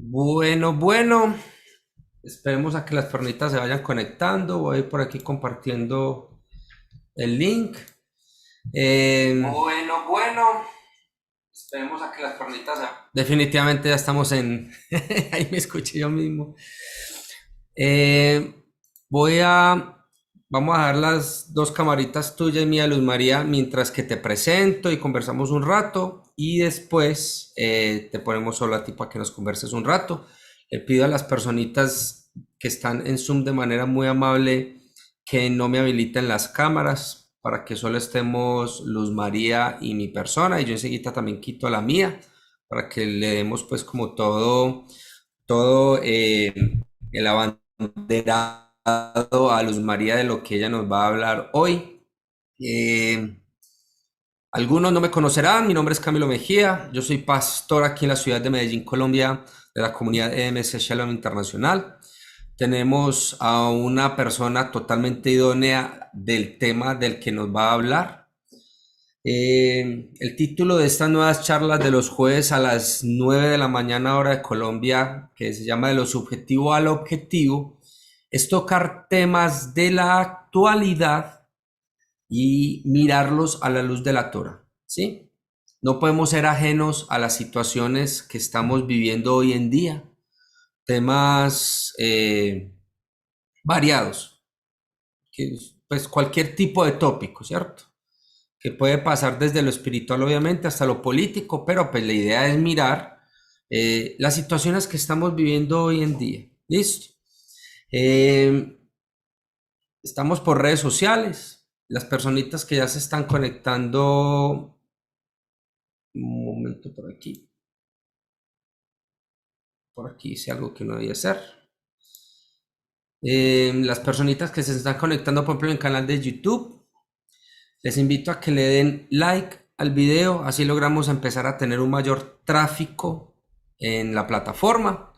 Bueno, esperemos a que las pernitas se vayan conectando. Voy a ir por aquí compartiendo el link. Bueno, esperemos a que las pernitas se... Definitivamente ya estamos en... Ahí me escuché yo mismo. Eh, voy a... Vamos a dar las dos camaritas tuya y mía, Luz María, mientras que te presento y conversamos un rato y después te ponemos solo a ti para que nos converses un rato. Le pido a las personitas que están en Zoom de manera muy amable que no me habiliten las cámaras para que solo estemos Luz María y mi persona, y yo enseguida también quito la mía para que le demos pues como todo el abanderado a Luz María de lo que ella nos va a hablar hoy. Eh, Algunos no me conocerán, mi nombre es Camilo Mejía, yo soy pastor aquí en la ciudad de Medellín, Colombia, de la comunidad EMC Shalom Internacional. Tenemos a una persona totalmente idónea del tema del que nos va a hablar. El título de estas nuevas charlas de los jueves a las 9 de la mañana hora de Colombia, que se llama De lo subjetivo al objetivo, es tocar temas de la actualidad y mirarlos a la luz de la Torah, ¿sí? No podemos ser ajenos a las situaciones que estamos viviendo hoy en día, temas variados, que, pues cualquier tipo de tópico, ¿cierto? Que puede pasar desde lo espiritual, obviamente, hasta lo político, pero pues la idea es mirar las situaciones que estamos viviendo hoy en día. ¿Listo? Eh, Estamos por redes sociales. Las personitas que ya se están conectando, un momento por aquí hice algo que no debía hacer. Las personitas que se están conectando, por ejemplo, en el canal de YouTube, les invito a que le den like al video, así logramos empezar a tener un mayor tráfico en la plataforma.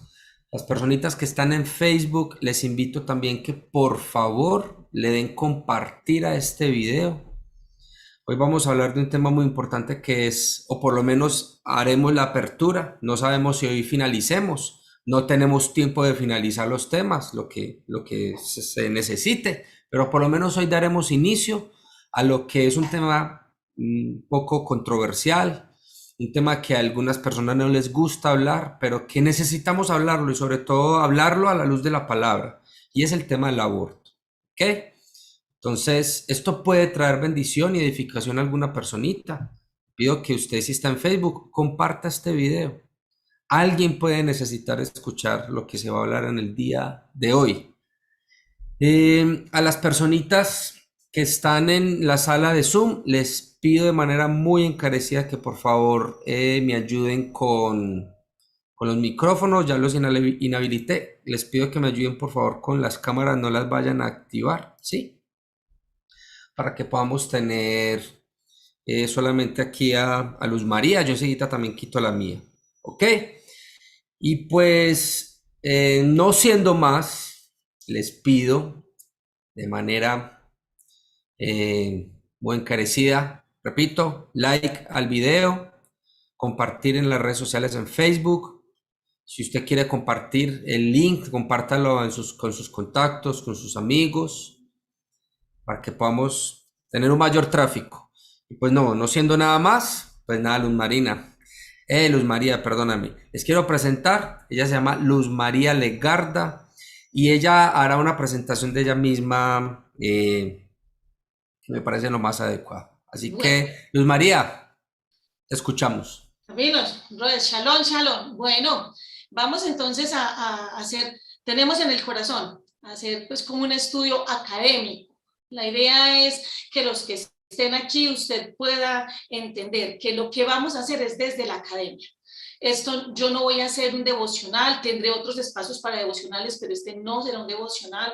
Las personitas que están en Facebook, les invito también que por favor le den compartir a este video. Hoy vamos a hablar de un tema muy importante que es, o por lo menos haremos la apertura. No sabemos si hoy finalicemos. No tenemos tiempo de finalizar los temas, lo que se necesite, pero por lo menos hoy daremos inicio a lo que es un tema un poco controversial, un tema que a algunas personas no les gusta hablar, pero que necesitamos hablarlo y sobre todo hablarlo a la luz de la palabra, y es el tema del aborto. ¿Ok? Entonces, esto puede traer bendición y edificación a alguna personita. Pido que usted, si está en Facebook, comparta este video. Alguien puede necesitar escuchar lo que se va a hablar en el día de hoy. A las personitas que están en la sala de Zoom, les pido de manera muy encarecida que por favor me ayuden con los micrófonos. Ya los inhabilité. Les pido que me ayuden por favor con las cámaras, no las vayan a activar, ¿sí? Para que podamos tener solamente aquí a Luz María. Yo enseguida también quito la mía. ¿Ok? Y pues, no siendo más, les pido de manera muy encarecida, repito, like al video, compartir en las redes sociales en Facebook. Si usted quiere compartir el link, compártalo con sus contactos, con sus amigos, para que podamos tener un mayor tráfico. Y pues no siendo nada más, pues nada, Luz María, perdóname. Les quiero presentar, ella se llama Luz María Legarda y ella hará una presentación de ella misma que me parece lo más adecuado. Así Bueno, que, Luz María, te escuchamos. amigos, shalom, shalom. Bueno, vamos entonces a hacer, tenemos en el corazón, hacer pues como un estudio académico. La idea es que los que estén aquí usted pueda entender que lo que vamos a hacer es desde la academia. Esto yo no voy a hacer un devocional, tendré otros espacios para devocionales, pero este no será un devocional.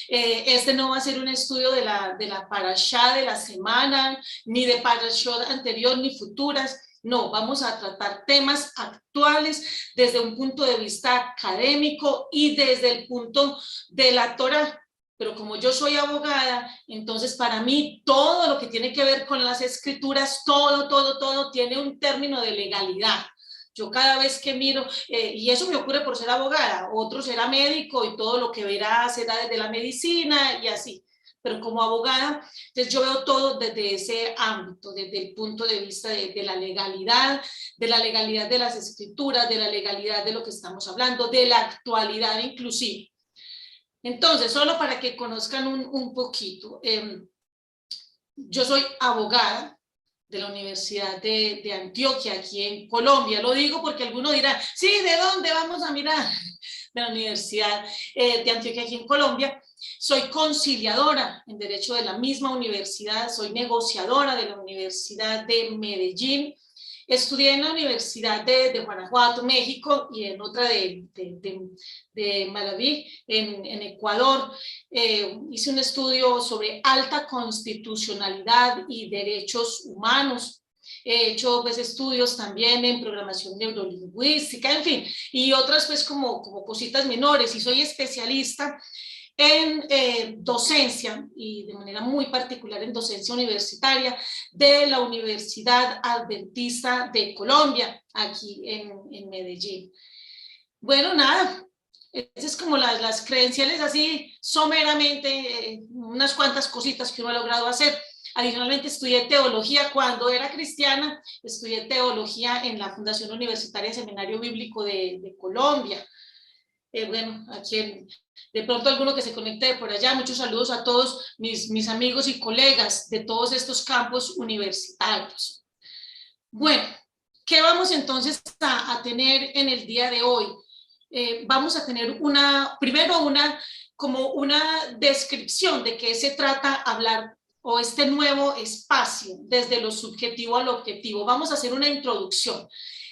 Este no va a ser un estudio de la parashá de la semana, ni de parashot anterior, ni futuras. No, vamos a tratar temas actuales desde un punto de vista académico y desde el punto de la Torah. Pero como yo soy abogada, entonces para mí todo lo que tiene que ver con las escrituras, todo tiene un término de legalidad. Yo cada vez que miro, y eso me ocurre por ser abogada, otro será médico y todo lo que verá será desde la medicina y así. Pero como abogada, entonces yo veo todo desde ese ámbito, desde el punto de vista de la legalidad, de la legalidad de las escrituras, de la legalidad de lo que estamos hablando, de la actualidad inclusive. Entonces, solo para que conozcan un poquito, yo soy abogada de la Universidad de Antioquia, aquí en Colombia. Lo digo porque algunos dirán, sí, ¿de dónde vamos a mirar? De la Universidad de Antioquia, aquí en Colombia. Soy conciliadora en Derecho de la misma universidad, soy negociadora de la Universidad de Medellín. Estudié en la Universidad de Guanajuato, México, y en otra de Malaví, en Ecuador. Hice un estudio sobre alta constitucionalidad y derechos humanos. He hecho pues, estudios también en programación neurolingüística, en fin, y otras pues como cositas menores, y soy especialista en docencia y de manera muy particular en docencia universitaria de la Universidad Adventista de Colombia, aquí en Medellín. Bueno, nada, esas es como las credenciales así someramente, unas cuantas cositas que uno ha logrado hacer. Adicionalmente estudié teología cuando era cristiana, estudié teología en la Fundación Universitaria Seminario Bíblico de Colombia. Bueno, aquí de pronto alguno que se conecte por allá, muchos saludos a todos mis amigos y colegas de todos estos campos universitarios. Bueno, ¿qué vamos entonces a tener en el día de hoy? Vamos a tener como una descripción de qué se trata hablar o este nuevo espacio desde lo subjetivo a lo objetivo. Vamos a hacer una introducción.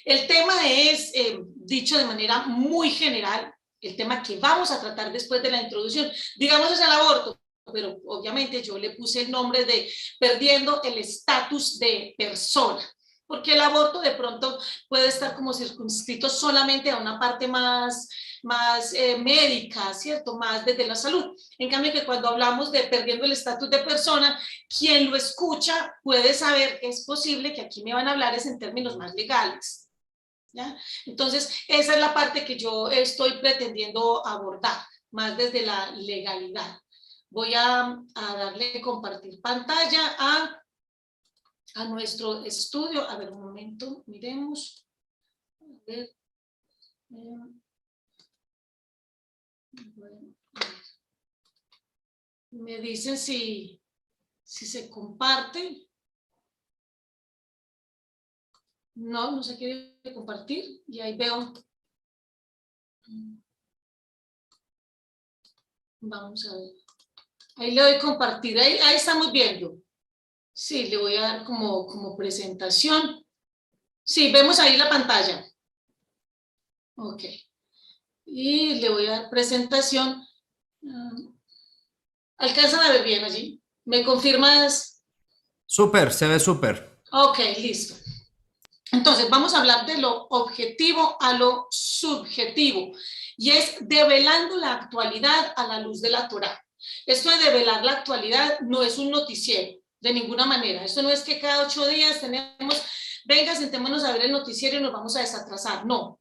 El tema es, dicho de manera muy general, el tema que vamos a tratar después de la introducción, digamos es el aborto, pero obviamente yo le puse el nombre de perdiendo el estatus de persona, porque el aborto de pronto puede estar como circunscrito solamente a una parte más médica, ¿cierto? Más desde la salud. En cambio que cuando hablamos de perdiendo el estatus de persona, quien lo escucha puede saber que es posible que aquí me van a hablar es en términos más legales. ¿Ya? Entonces, esa es la parte que yo estoy pretendiendo abordar, más desde la legalidad. Voy a darle compartir pantalla a nuestro estudio. A ver, un momento, miremos. A ver. Bueno, me dicen si se comparte. No se quiere compartir y ahí veo. Vamos a ver. Ahí le doy compartir, ahí estamos viendo. Sí, le voy a dar como presentación. Sí, vemos ahí la pantalla. Ok. Y le voy a dar presentación. ¿Alcanzan a ver bien allí? ¿Me confirmas? Súper, se ve súper. Ok, listo. Entonces, vamos a hablar de lo objetivo a lo subjetivo, y es develando la actualidad a la luz de la Torá. Esto de develar la actualidad no es un noticiero, de ninguna manera. Esto no es que cada 8 días tenemos, venga, sentémonos a ver el noticiero y nos vamos a desatrasar. No.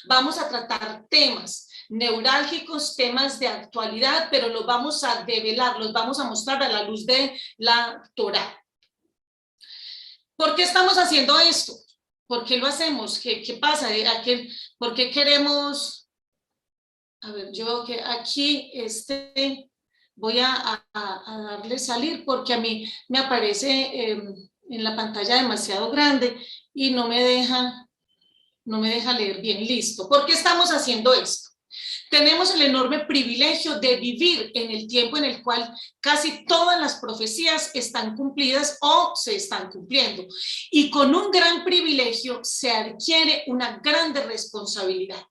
Vamos a tratar temas neurálgicos, temas de actualidad, pero los vamos a develar, los vamos a mostrar a la luz de la Torá. ¿Por qué estamos haciendo esto? ¿Por qué lo hacemos? ¿Qué pasa? ¿Por qué queremos? A ver, yo veo que aquí voy a darle salir porque a mí me aparece en la pantalla demasiado grande y no me deja leer bien. Listo. ¿Por qué estamos haciendo esto? Tenemos el enorme privilegio de vivir en el tiempo en el cual casi todas las profecías están cumplidas o se están cumpliendo. Y con un gran privilegio se adquiere una grande responsabilidad.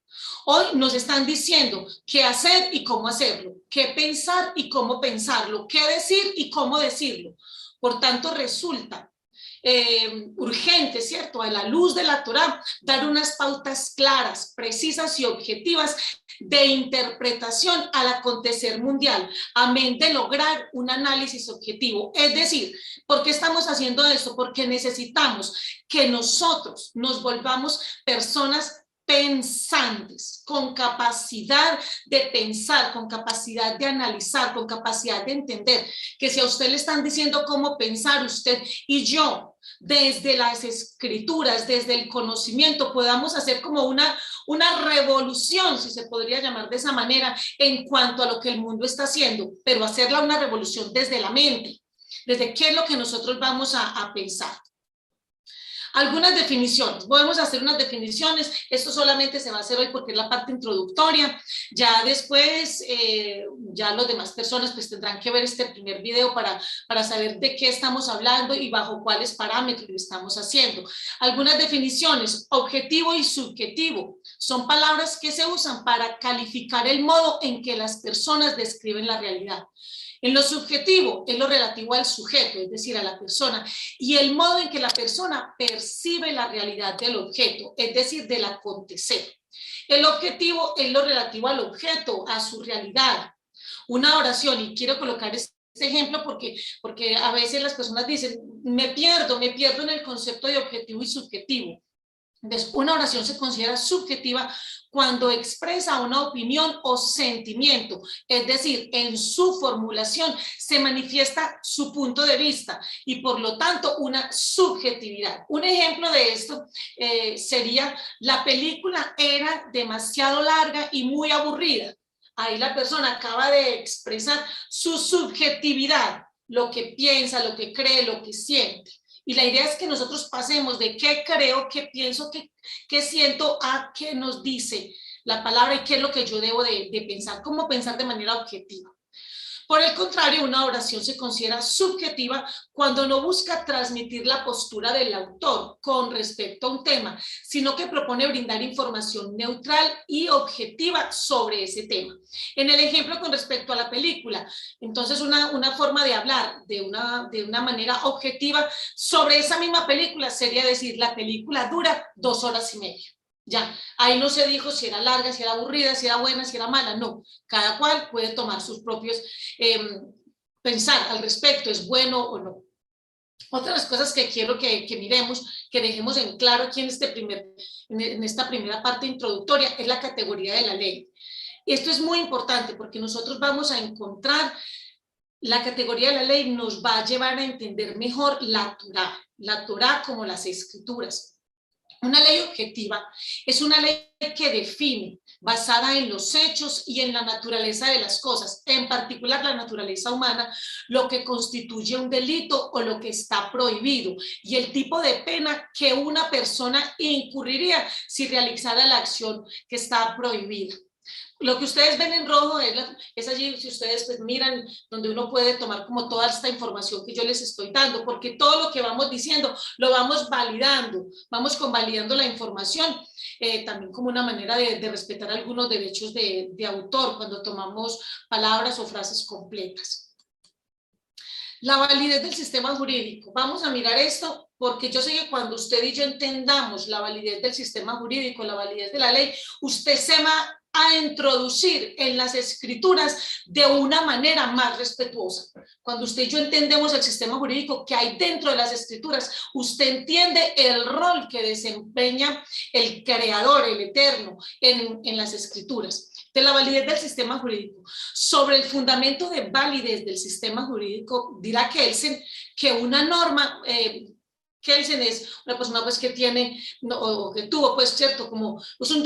Hoy nos están diciendo qué hacer y cómo hacerlo, qué pensar y cómo pensarlo, qué decir y cómo decirlo. Por tanto, resulta urgente, ¿cierto? A la luz de la Torá, dar unas pautas claras, precisas y objetivas de interpretación al acontecer mundial, amén de lograr un análisis objetivo. Es decir, ¿por qué estamos haciendo esto? Porque necesitamos que nosotros nos volvamos personas pensantes, con capacidad de pensar, con capacidad de analizar, con capacidad de entender, que si a usted le están diciendo cómo pensar, usted y yo, desde las escrituras, desde el conocimiento, podamos hacer como una revolución, si se podría llamar de esa manera, en cuanto a lo que el mundo está haciendo, pero hacerla una revolución desde la mente, desde qué es lo que nosotros vamos a pensar. Algunas definiciones, podemos hacer unas definiciones, esto solamente se va a hacer hoy porque es la parte introductoria, ya después, ya las demás personas pues tendrán que ver este primer video para saber de qué estamos hablando y bajo cuáles parámetros lo estamos haciendo. Algunas definiciones, objetivo y subjetivo, son palabras que se usan para calificar el modo en que las personas describen la realidad. En lo subjetivo es lo relativo al sujeto, es decir, a la persona, y el modo en que la persona percibe la realidad del objeto, es decir, del acontecer. El objetivo es lo relativo al objeto, a su realidad. Una oración, y quiero colocar este ejemplo porque a veces las personas dicen, me pierdo en el concepto de objetivo y subjetivo. Entonces, una oración se considera subjetiva cuando expresa una opinión o sentimiento, es decir, en su formulación se manifiesta su punto de vista y por lo tanto una subjetividad. Un ejemplo de esto sería: la película era demasiado larga y muy aburrida. Ahí la persona acaba de expresar su subjetividad, lo que piensa, lo que cree, lo que siente. Y la idea es que nosotros pasemos de qué creo, qué pienso, qué siento, a qué nos dice la palabra y qué es lo que yo debo de pensar, cómo pensar de manera objetiva. Por el contrario, una oración se considera subjetiva cuando no busca transmitir la postura del autor con respecto a un tema, sino que propone brindar información neutral y objetiva sobre ese tema. En el ejemplo con respecto a la película, entonces una forma de hablar de una manera objetiva sobre esa misma película sería decir: la película dura 2 horas y media. Ya, ahí no se dijo si era larga, si era aburrida, si era buena, si era mala, no. Cada cual puede tomar sus propios pensar al respecto, es bueno o no. Otra de las cosas que quiero que miremos, que dejemos en claro aquí en esta primera parte introductoria, es la categoría de la ley. Esto es muy importante porque nosotros vamos a encontrar la categoría de la ley, nos va a llevar a entender mejor la Torá como las escrituras. Una ley objetiva es una ley que define, basada en los hechos y en la naturaleza de las cosas, en particular la naturaleza humana, lo que constituye un delito o lo que está prohibido y el tipo de pena que una persona incurriría si realizara la acción que está prohibida. Lo que ustedes ven en rojo es allí, si ustedes pues miran, donde uno puede tomar como toda esta información que yo les estoy dando, porque todo lo que vamos diciendo lo vamos validando, vamos convalidando la información, también como una manera de respetar algunos derechos de autor cuando tomamos palabras o frases completas. La validez del sistema jurídico. Vamos a mirar esto porque yo sé que cuando usted y yo entendamos la validez del sistema jurídico, la validez de la ley, usted se va a introducir en las escrituras de una manera más respetuosa. Cuando usted y yo entendemos el sistema jurídico que hay dentro de las escrituras, usted entiende el rol que desempeña el creador, el eterno, en las escrituras. De la validez del sistema jurídico. Sobre el fundamento de validez del sistema jurídico, dirá Kelsen que una norma... Kelsen es una persona pues que tiene, no, o que tuvo pues cierto, como es un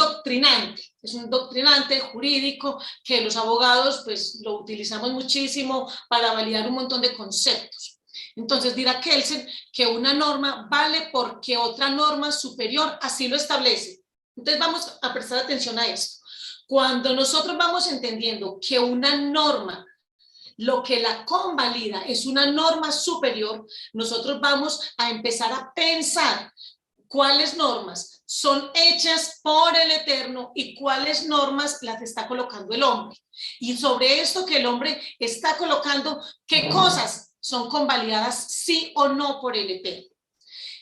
doctrinante jurídico que los abogados pues lo utilizamos muchísimo para validar un montón de conceptos. Entonces dirá Kelsen que una norma vale porque otra norma superior así lo establece. Entonces vamos a prestar atención a esto. Cuando nosotros vamos entendiendo que una norma, lo que la convalida es una norma superior, nosotros vamos a empezar a pensar cuáles normas son hechas por el Eterno y cuáles normas las está colocando el hombre. Y sobre esto que el hombre está colocando, qué cosas son convalidadas sí o no por el Eterno.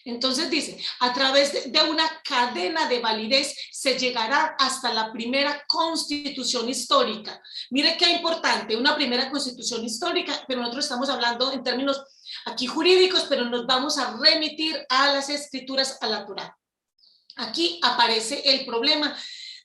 Entonces dice, a través de una cadena de validez se llegará hasta la primera constitución histórica. Mire qué importante, una primera constitución histórica, pero nosotros estamos hablando en términos aquí jurídicos, pero nos vamos a remitir a las escrituras, a la Torá. Aquí aparece el problema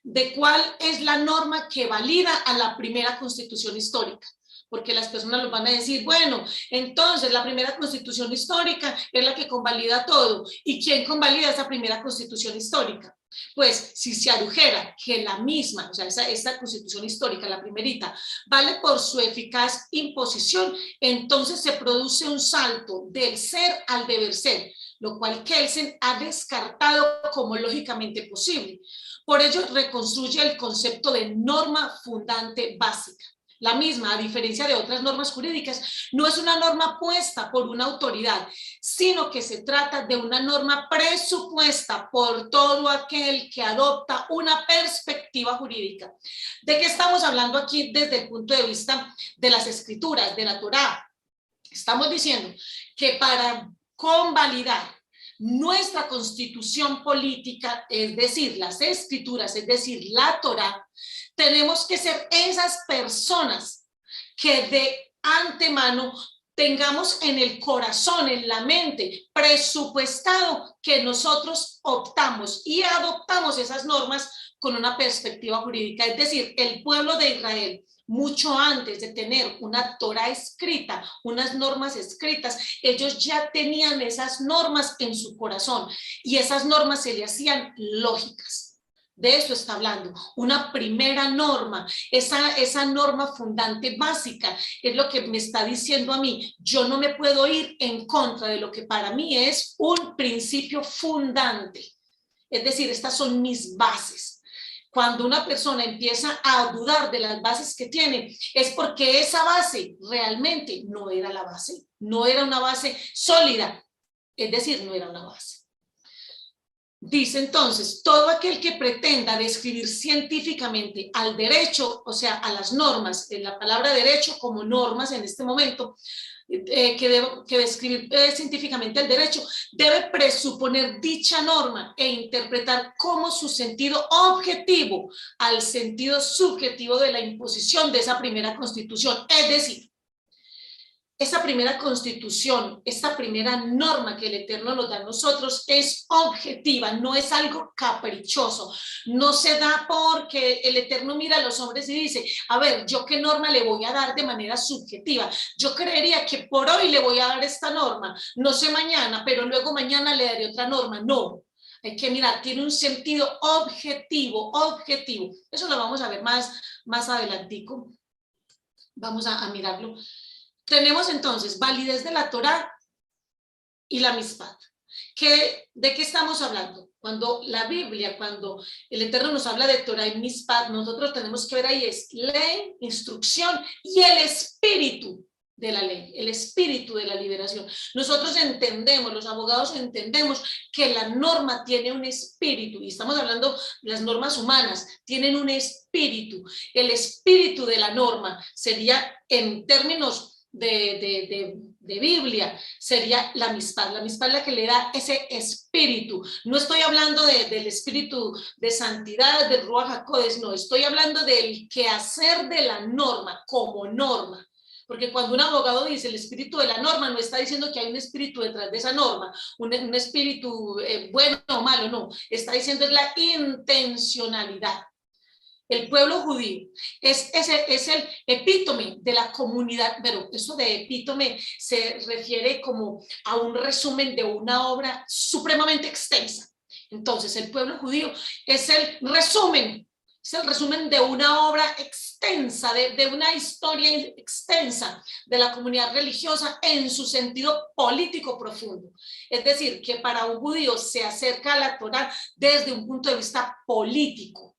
de cuál es la norma que valida a la primera constitución histórica. Porque las personas nos van a decir, bueno, entonces la primera constitución histórica es la que convalida todo. ¿Y quién convalida esa primera constitución histórica? Pues si se adujera que la misma, o sea, esa constitución histórica, la primerita, vale por su eficaz imposición, entonces se produce un salto del ser al deber ser, lo cual Kelsen ha descartado como lógicamente posible. Por ello, reconstruye el concepto de norma fundante básica. La misma, a diferencia de otras normas jurídicas, no es una norma puesta por una autoridad, sino que se trata de una norma presupuesta por todo aquel que adopta una perspectiva jurídica. ¿De qué estamos hablando aquí desde el punto de vista de las escrituras, de la Torá? Estamos diciendo que para convalidar nuestra constitución política, es decir, las escrituras, es decir, la Torá, tenemos que ser esas personas que de antemano tengamos en el corazón, en la mente, presupuestado que nosotros optamos y adoptamos esas normas con una perspectiva jurídica. Es decir, el pueblo de Israel, mucho antes de tener una Torá escrita, unas normas escritas, ellos ya tenían esas normas en su corazón y esas normas se le hacían lógicas. De eso está hablando, una primera norma, esa norma fundante básica es lo que me está diciendo a mí. Yo no me puedo ir en contra de lo que para mí es un principio fundante. Es decir, estas son mis bases. Cuando una persona empieza a dudar de las bases que tiene, es porque esa base realmente no era la base, no era una base sólida, es decir, no era una base. Dice entonces, todo aquel que pretenda describir científicamente al derecho, o sea, a las normas, en la palabra derecho como normas en este momento, que describir científicamente el derecho, debe presuponer dicha norma e interpretar como su sentido objetivo al sentido subjetivo de la imposición de esa primera constitución. Es decir, esta primera constitución, esta primera norma que el Eterno nos da a nosotros es objetiva, no es algo caprichoso, no se da porque el Eterno mira a los hombres y dice, a ver, ¿yo qué norma le voy a dar de manera subjetiva? Yo creería que por hoy le voy a dar esta norma, no sé mañana, pero luego mañana le daré otra norma. No, hay que mirar, tiene un sentido objetivo, objetivo. Eso lo vamos a ver más adelantico, vamos a mirarlo. Tenemos entonces validez de la Torá y la Mishpat. ¿De qué estamos hablando? Cuando la Biblia, cuando el Eterno nos habla de Torá y Mishpat, nosotros tenemos que ver ahí es ley, instrucción y el espíritu de la ley, el espíritu de la liberación. Nosotros entendemos, los abogados entendemos que la norma tiene un espíritu, y estamos hablando de las normas humanas, tienen un espíritu. El espíritu de la norma sería, en términos de Biblia, sería la Mishpat. La Mishpat es la que le da ese espíritu. No estoy hablando del espíritu de santidad, del Ruach HaKodesh, no, estoy hablando del quehacer de la norma como norma. Porque cuando un abogado dice el espíritu de la norma, no está diciendo que hay un espíritu detrás de esa norma, un espíritu bueno o malo, no. Está diciendo es la intencionalidad. El pueblo judío es el epítome de la comunidad, pero eso de epítome se refiere como a un resumen de una obra supremamente extensa. Entonces, el pueblo judío es el resumen de una obra extensa, de una historia extensa de la comunidad religiosa en su sentido político profundo. Es decir, que para un judío se acerca a la Torá desde un punto de vista político,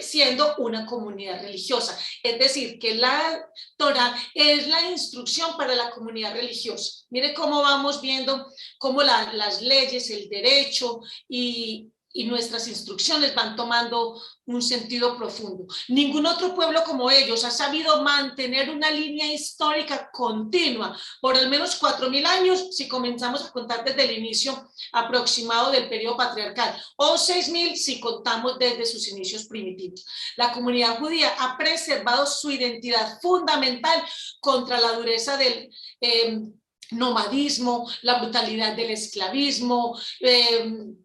siendo una comunidad religiosa. Es decir, que la Torá es la instrucción para la comunidad religiosa. Mire cómo vamos viendo cómo las leyes, el derecho y y nuestras instrucciones van tomando un sentido profundo. Ningún otro pueblo como ellos ha sabido mantener una línea histórica continua por al menos 4000 años, si comenzamos a contar desde el inicio aproximado del periodo patriarcal, o 6000 si contamos desde sus inicios primitivos. La comunidad judía ha preservado su identidad fundamental contra la dureza del nomadismo, la brutalidad del esclavismo,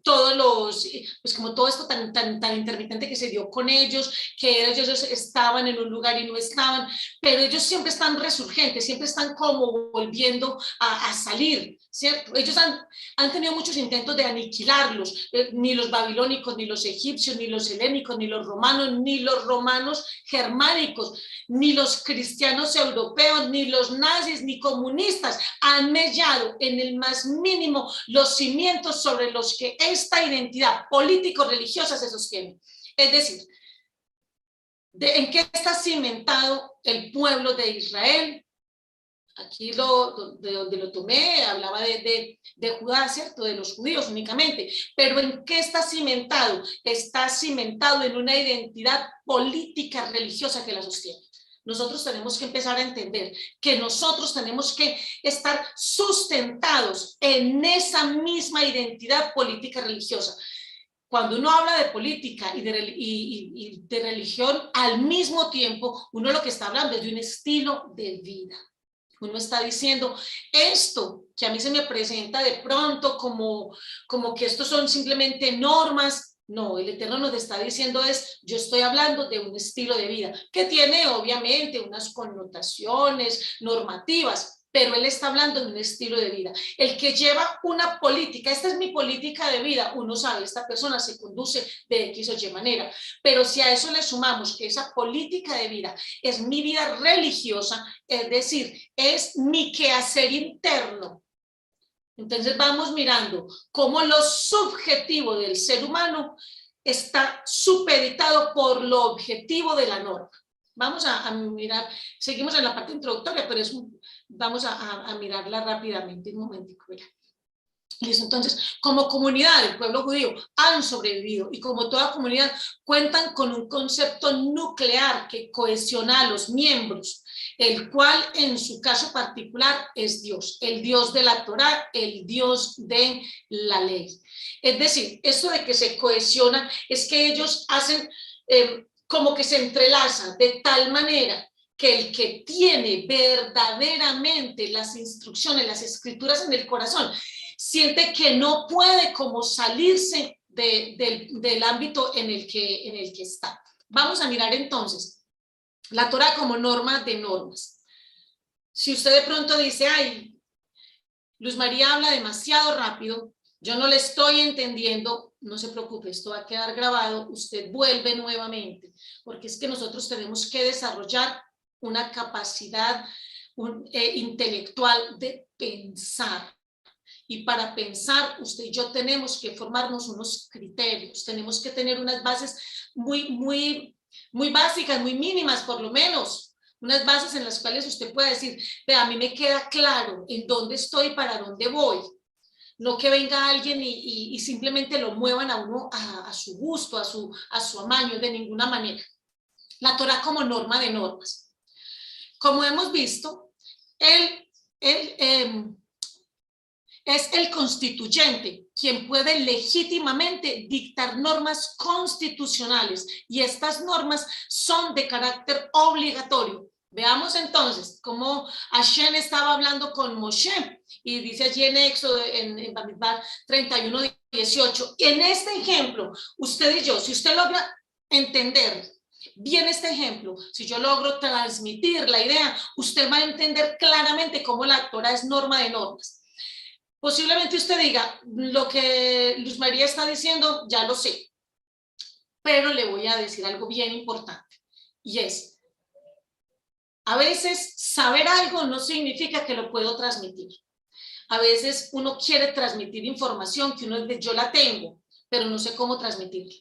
todos los, pues como todo esto tan intermitente que se dio con ellos, que ellos estaban en un lugar y no estaban, pero ellos siempre están resurgentes, siempre están como volviendo a salir, ¿cierto? Ellos han tenido muchos intentos de aniquilarlos, ni los babilónicos, ni los egipcios, ni los helénicos, ni los romanos germánicos, ni los cristianos europeos, ni los nazis, ni comunistas han mellado en el más mínimo los cimientos sobre los que esta identidad político-religiosa se sostiene. Es decir, ¿en qué está cimentado el pueblo de Israel? Aquí de donde lo tomé, hablaba de Judá, ¿cierto? De los judíos únicamente. Pero ¿en qué está cimentado? Está cimentado en una identidad política religiosa que la sostiene. Nosotros tenemos que empezar a entender que nosotros tenemos que estar sustentados en esa misma identidad política religiosa. Cuando uno habla de política y de religión, al mismo tiempo, uno lo que está hablando es de un estilo de vida. Uno está diciendo, esto que a mí se me presenta de pronto como que estos son simplemente normas. No, el Eterno nos está diciendo yo estoy hablando de un estilo de vida que tiene obviamente unas connotaciones normativas, pero él está hablando de un estilo de vida. El que lleva una política, esta es mi política de vida, uno sabe, esta persona se conduce de X o Y manera, pero si a eso le sumamos que esa política de vida es mi vida religiosa, es decir, es mi quehacer interno, entonces vamos mirando cómo lo subjetivo del ser humano está supeditado por lo objetivo de la norma. Vamos a mirar, seguimos en la parte introductoria, pero vamos a mirarla rápidamente, un momentico. Listo, entonces, como comunidad del pueblo judío han sobrevivido y como toda comunidad cuentan con un concepto nuclear que cohesiona a los miembros, el cual en su caso particular es Dios, el Dios de la Torá, el Dios de la ley. Es decir, esto de que se cohesionan es que ellos hacen como que se entrelazan de tal manera que el que tiene verdaderamente las instrucciones, las escrituras en el corazón, siente que no puede como salirse del ámbito en el que está. Vamos a mirar entonces la Torá como norma de normas. Si usted de pronto dice, ay, Luz María habla demasiado rápido, yo no le estoy entendiendo, no se preocupe, esto va a quedar grabado, usted vuelve nuevamente, porque es que nosotros tenemos que desarrollar una capacidad intelectual de pensar. Y para pensar, usted y yo tenemos que formarnos unos criterios, tenemos que tener unas bases muy básicas, muy mínimas por lo menos, unas bases en las cuales usted puede decir, vea, a mí me queda claro en dónde estoy y para dónde voy. No que venga alguien y simplemente lo muevan a uno a su gusto, a su amaño, de ninguna manera. La Torá como norma de normas. Como hemos visto, es el constituyente quien puede legítimamente dictar normas constitucionales y estas normas son de carácter obligatorio. Veamos entonces cómo Hashem estaba hablando con Moshe y dice allí en Éxodo, en Bamidbar 31:18. En este ejemplo, usted y yo, si usted logra entender bien este ejemplo, si yo logro transmitir la idea, usted va a entender claramente cómo la Torá es norma de normas. Posiblemente usted diga, lo que Luz María está diciendo, ya lo sé, pero le voy a decir algo bien importante, y es, a veces saber algo no significa que lo puedo transmitir. A veces uno quiere transmitir información que uno dice, yo la tengo, pero no sé cómo transmitirla.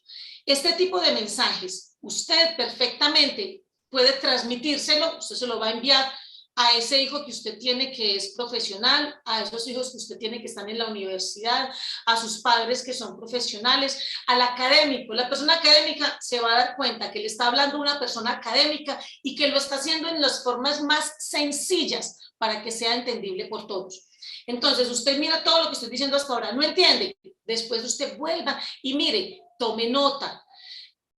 Este tipo de mensajes, usted perfectamente puede transmitírselo, usted se lo va a enviar a ese hijo que usted tiene que es profesional, a esos hijos que usted tiene que están en la universidad, a sus padres que son profesionales, al académico. La persona académica se va a dar cuenta que le está hablando a una persona académica y que lo está haciendo en las formas más sencillas para que sea entendible por todos. Entonces, usted mira todo lo que estoy diciendo hasta ahora, no entiende, después usted vuelva y mire, tome nota,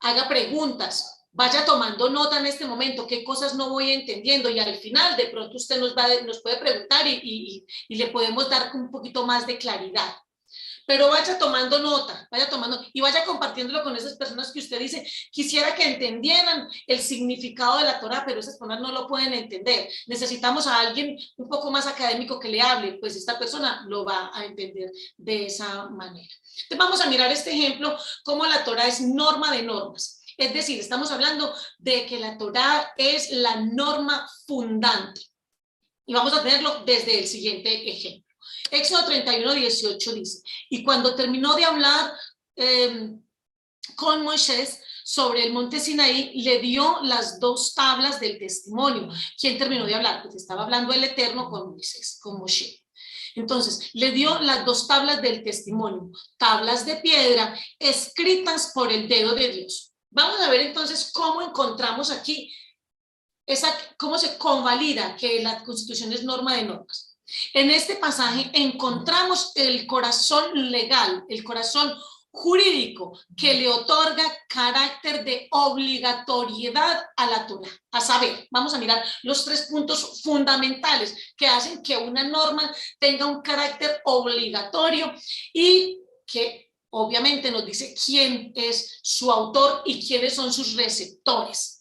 haga preguntas, vaya tomando nota en este momento, qué cosas no voy entendiendo, y al final de pronto usted nos puede preguntar y le podemos dar un poquito más de claridad. Pero vaya tomando nota, vaya tomando y vaya compartiéndolo con esas personas que usted dice, quisiera que entendieran el significado de la Torá, pero esas personas no lo pueden entender. Necesitamos a alguien un poco más académico que le hable, pues esta persona lo va a entender de esa manera. Entonces vamos a mirar este ejemplo, cómo la Torá es norma de normas. Es decir, estamos hablando de que la Torá es la norma fundante. Y vamos a tenerlo desde el siguiente ejemplo. Éxodo 31:18 dice, y cuando terminó de hablar con Moisés sobre el monte Sinaí, le dio las 2 tablas del testimonio. ¿Quién terminó de hablar? Pues estaba hablando el Eterno con Moisés, con Moshe. Entonces, le dio las 2 tablas del testimonio, tablas de piedra, escritas por el dedo de Dios. Vamos a ver entonces cómo encontramos aquí, cómo se convalida que la Constitución es norma de normas. En este pasaje encontramos el corazón legal, el corazón jurídico que le otorga carácter de obligatoriedad a la Torá. A saber, vamos a mirar los 3 puntos fundamentales que hacen que una norma tenga un carácter obligatorio y que obviamente nos dice quién es su autor y quiénes son sus receptores.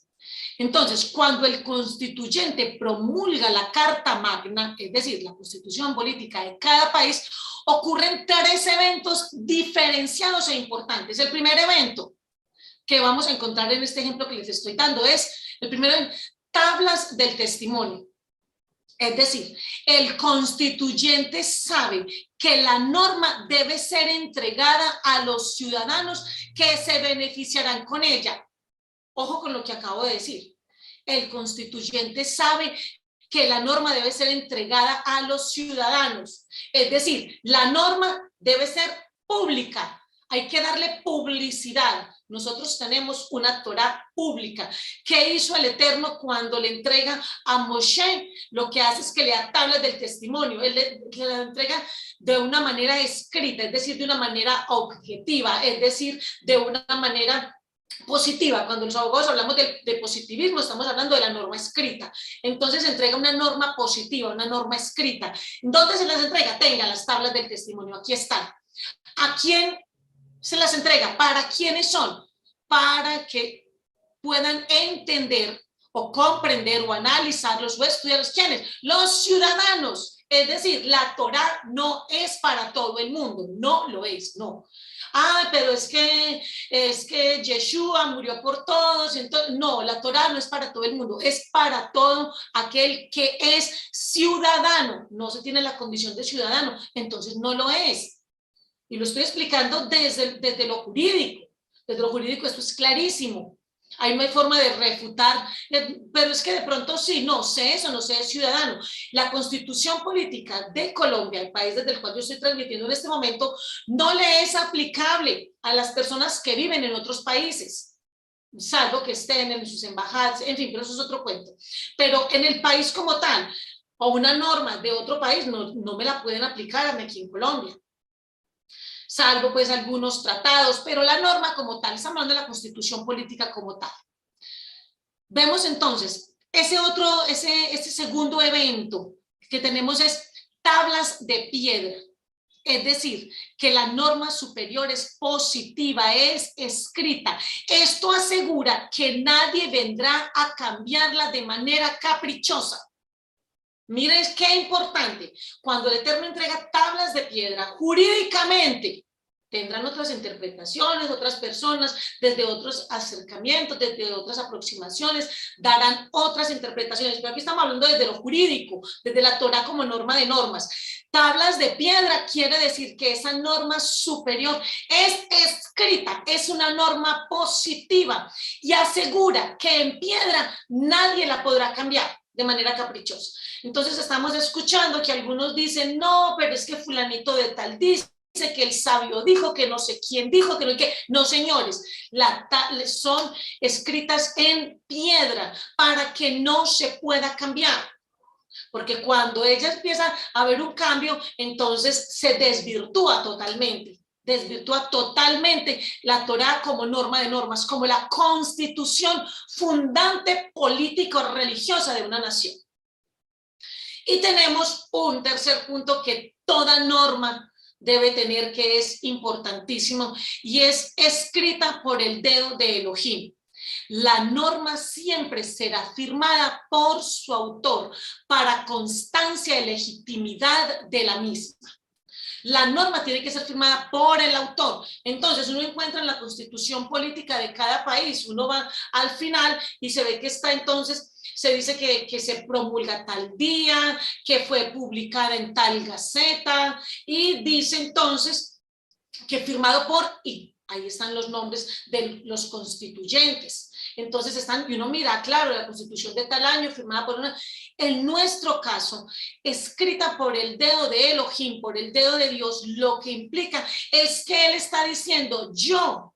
Entonces, cuando el constituyente promulga la Carta Magna, es decir, la constitución política de cada país, ocurren 3 eventos diferenciados e importantes. El primer evento que vamos a encontrar en este ejemplo que les estoy dando es, el primero, tablas del testimonio. Es decir, el constituyente sabe que la norma debe ser entregada a los ciudadanos que se beneficiarán con ella. Ojo con lo que acabo de decir. El constituyente sabe que la norma debe ser entregada a los ciudadanos. Es decir, la norma debe ser pública. Hay que darle publicidad. Nosotros tenemos una Torá pública. ¿Qué hizo el Eterno cuando le entrega a Moshe? Lo que hace es que le da tablas del testimonio. Él le entrega de una manera escrita, es decir, de una manera objetiva, es decir, de una manera positiva. Cuando los abogados hablamos de positivismo, estamos hablando de la norma escrita. Entonces entrega una norma positiva, una norma escrita. ¿Dónde se las entrega? Tenga las tablas del testimonio, aquí están. ¿A quién se las entrega? ¿Para quiénes son? Para que puedan entender o comprender o analizarlos o estudiarlos. ¿Quiénes? Los ciudadanos. Es decir, la Torá no es para todo el mundo, no lo es, no. Pero es que Yeshua murió por todos, entonces no, la Torá no es para todo el mundo, es para todo aquel que es ciudadano. No se tiene la condición de ciudadano, entonces no lo es. Y lo estoy explicando desde lo jurídico. Desde lo jurídico esto es clarísimo. Ahí no hay forma de refutar, pero es que de pronto sí, no sé eso, no sé es ciudadano. La Constitución Política de Colombia, el país desde el cual yo estoy transmitiendo en este momento, no le es aplicable a las personas que viven en otros países, salvo que estén en sus embajadas, en fin, pero eso es otro cuento. Pero en el país como tal, o una norma de otro país, no me la pueden aplicar aquí en Colombia, salvo pues algunos tratados, pero la norma como tal, estamos hablando de la Constitución Política como tal. Vemos entonces, ese segundo evento que tenemos es tablas de piedra, es decir, que la norma superior es positiva, es escrita. Esto asegura que nadie vendrá a cambiarla de manera caprichosa. Miren qué importante, cuando el Eterno entrega tablas de piedra, jurídicamente tendrán otras interpretaciones, otras personas, desde otros acercamientos, desde otras aproximaciones, darán otras interpretaciones, pero aquí estamos hablando desde lo jurídico, desde la Torá como norma de normas. Tablas de piedra quiere decir que esa norma superior es escrita, es una norma positiva y asegura que en piedra nadie la podrá cambiar. de manera caprichosa. Entonces estamos escuchando que algunos dicen, no, pero es que fulanito de tal dice que el sabio dijo, que no sé quién dijo, que no, que no, señores, son escritas en piedra para que no se pueda cambiar. Porque cuando ella empieza a ver un cambio, entonces se desvirtúa totalmente. Desvirtúa totalmente la Torá como norma de normas, como la constitución fundante político-religiosa de una nación. Y tenemos un tercer punto que toda norma debe tener, que es importantísimo, y es escrita por el dedo de Elohim. La norma siempre será firmada por su autor para constancia y legitimidad de la misma. La norma tiene que ser firmada por el autor. Entonces uno encuentra en la constitución política de cada país, uno va al final y se ve que está, entonces se dice que se promulga tal día, que fue publicada en tal gaceta, y dice entonces que firmado por, y ahí están los nombres de los constituyentes. Entonces están, y uno mira, claro, la constitución de tal año, firmada por una, en nuestro caso, escrita por el dedo de Elohim, por el dedo de Dios, lo que implica es que él está diciendo, yo,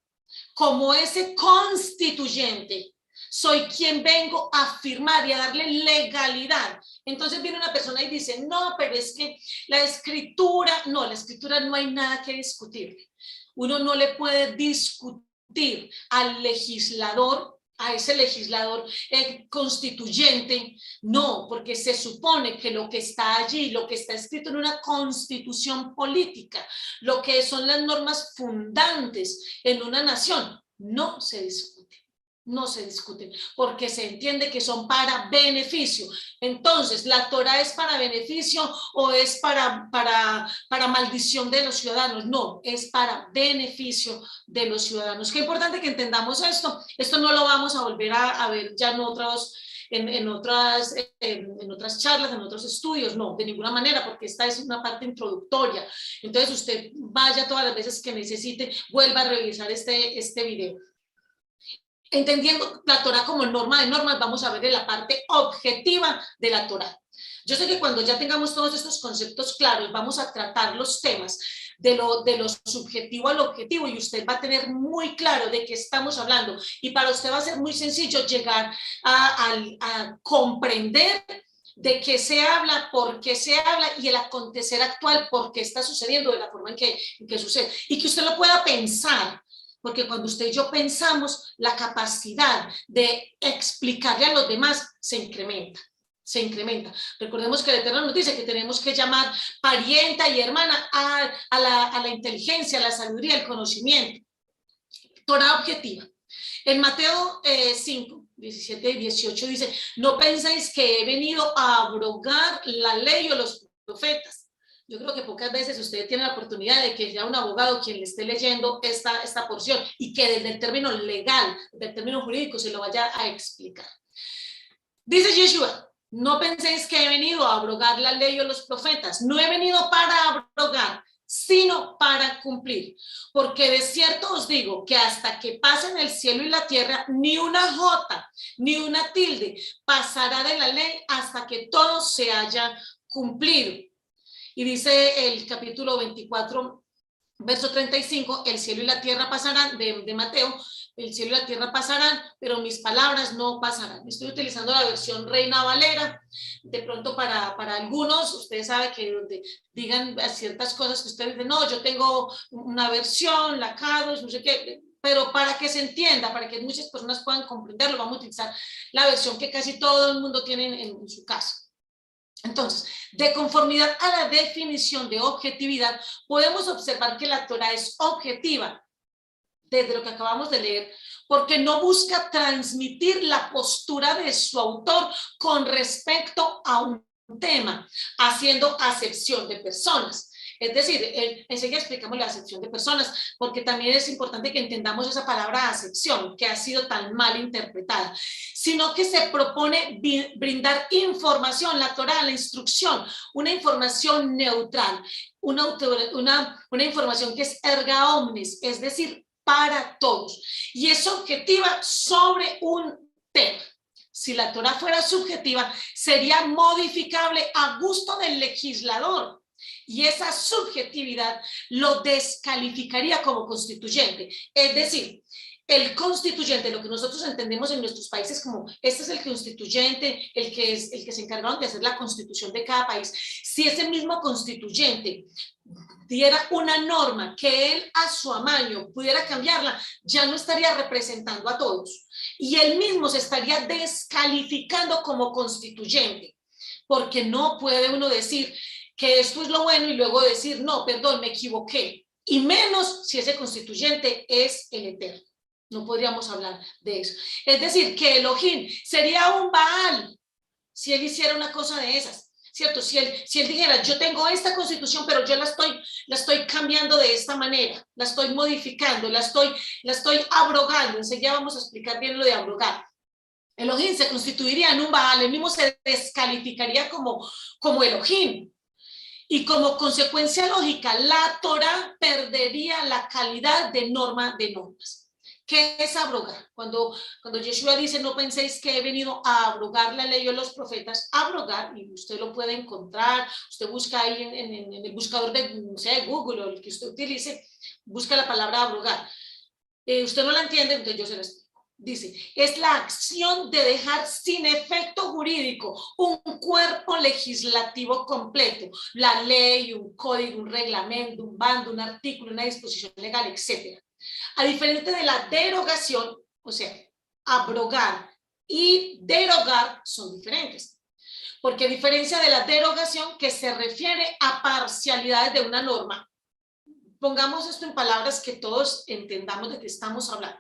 como ese constituyente, soy quien vengo a firmar y a darle legalidad. Entonces viene una persona y dice, no, pero es que la escritura no hay nada que discutir. Uno no le puede discutir al legislador, a ese legislador constituyente, no, porque se supone que lo que está allí, lo que está escrito en una constitución política, lo que son las normas fundantes en una nación, no se discute. No se discuten, porque se entiende que son para beneficio. Entonces, ¿la Torá es para beneficio o es para maldición de los ciudadanos? No, es para beneficio de los ciudadanos. Qué importante que entendamos esto. Esto no lo vamos a volver a ver ya en otras charlas, en otros estudios, no, de ninguna manera, porque esta es una parte introductoria. Entonces, usted vaya todas las veces que necesite, vuelva a revisar este video. Entendiendo la Torá como norma de normas, vamos a ver en la parte objetiva de la Torá. Yo sé que cuando ya tengamos todos estos conceptos claros, vamos a tratar los temas de lo subjetivo al objetivo, y usted va a tener muy claro de qué estamos hablando, y para usted va a ser muy sencillo llegar a comprender de qué se habla, por qué se habla, y el acontecer actual, por qué está sucediendo de la forma en que sucede, y que usted lo pueda pensar. Porque cuando usted y yo pensamos, la capacidad de explicarle a los demás se incrementa. Se incrementa. Recordemos que el Eterno nos dice que tenemos que llamar parienta y hermana a la inteligencia, a la sabiduría, al conocimiento. Torá objetiva. En Mateo 5, 17 y 18 dice, no penséis que he venido a abrogar la ley o los profetas. Yo creo que pocas veces usted tiene la oportunidad de que sea un abogado quien le esté leyendo esta porción y que desde el término legal, desde el término jurídico, se lo vaya a explicar. Dice Yeshua, no penséis que he venido a abrogar la ley o los profetas. No he venido para abrogar, sino para cumplir. Porque de cierto os digo que hasta que pasen el cielo y la tierra, ni una jota, ni una tilde pasará de la ley hasta que todo se haya cumplido. Y dice el capítulo 24, verso 35, el cielo y la tierra pasarán, de Mateo, el cielo y la tierra pasarán, pero mis palabras no pasarán. Estoy utilizando la versión Reina Valera. De pronto para algunos, ustedes saben que donde digan ciertas cosas que ustedes dicen, no, yo tengo una versión, la K2, no sé qué, pero para que se entienda, para que muchas personas puedan comprenderlo, vamos a utilizar la versión que casi todo el mundo tiene en su casa. Entonces, de conformidad a la definición de objetividad, podemos observar que la Torá es objetiva, desde lo que acabamos de leer, porque no busca transmitir la postura de su autor con respecto a un tema, haciendo acepción de personas. Es decir, enseguida explicamos la acepción de personas, porque también es importante que entendamos esa palabra acepción, que ha sido tan mal interpretada, sino que se propone brindar información, la Torá, la instrucción, una información neutral, una información que es erga omnes, es decir, para todos, y es objetiva sobre un tema. si la Torá fuera subjetiva, sería modificable a gusto del legislador. Y esa subjetividad lo descalificaría como constituyente. Es decir, el constituyente, lo que nosotros entendemos en nuestros países como este es el constituyente, el que se encargaron de hacer la constitución de cada país, si ese mismo constituyente diera una norma que él a su amaño pudiera cambiarla, ya no estaría representando a todos. Y él mismo se estaría descalificando como constituyente, porque no puede uno decir que esto es lo bueno y luego decir, no, perdón, me equivoqué. Y menos si ese constituyente es el Eterno. No podríamos hablar de eso. Es decir, que Elohim sería un Baal si él hiciera una cosa de esas, ¿cierto? Si él dijera, yo tengo esta constitución, pero yo la estoy cambiando de esta manera, la estoy modificando, la estoy abrogando. Enseguida vamos a explicar bien lo de abrogar. Elohim se constituiría en un Baal, él mismo se descalificaría como Elohim. Y como consecuencia lógica, la Torá perdería la calidad de norma de normas. ¿Qué es abrogar? Cuando Yeshua dice, no penséis que he venido a abrogar la ley o los profetas, abrogar, y usted lo puede encontrar, usted busca ahí en el buscador de, no sé, Google o el que usted utilice, busca la palabra abrogar. Usted no la entiende, entonces yo se la explico. Dice, es la acción de dejar sin efecto jurídico un cuerpo legislativo completo, la ley, un código, un reglamento, un bando, un artículo, una disposición legal, etc. A diferente de la derogación, o sea, abrogar y derogar son diferentes. Porque a diferencia de la derogación, que se refiere a parcialidades de una norma, pongamos esto en palabras que todos entendamos de qué estamos hablando.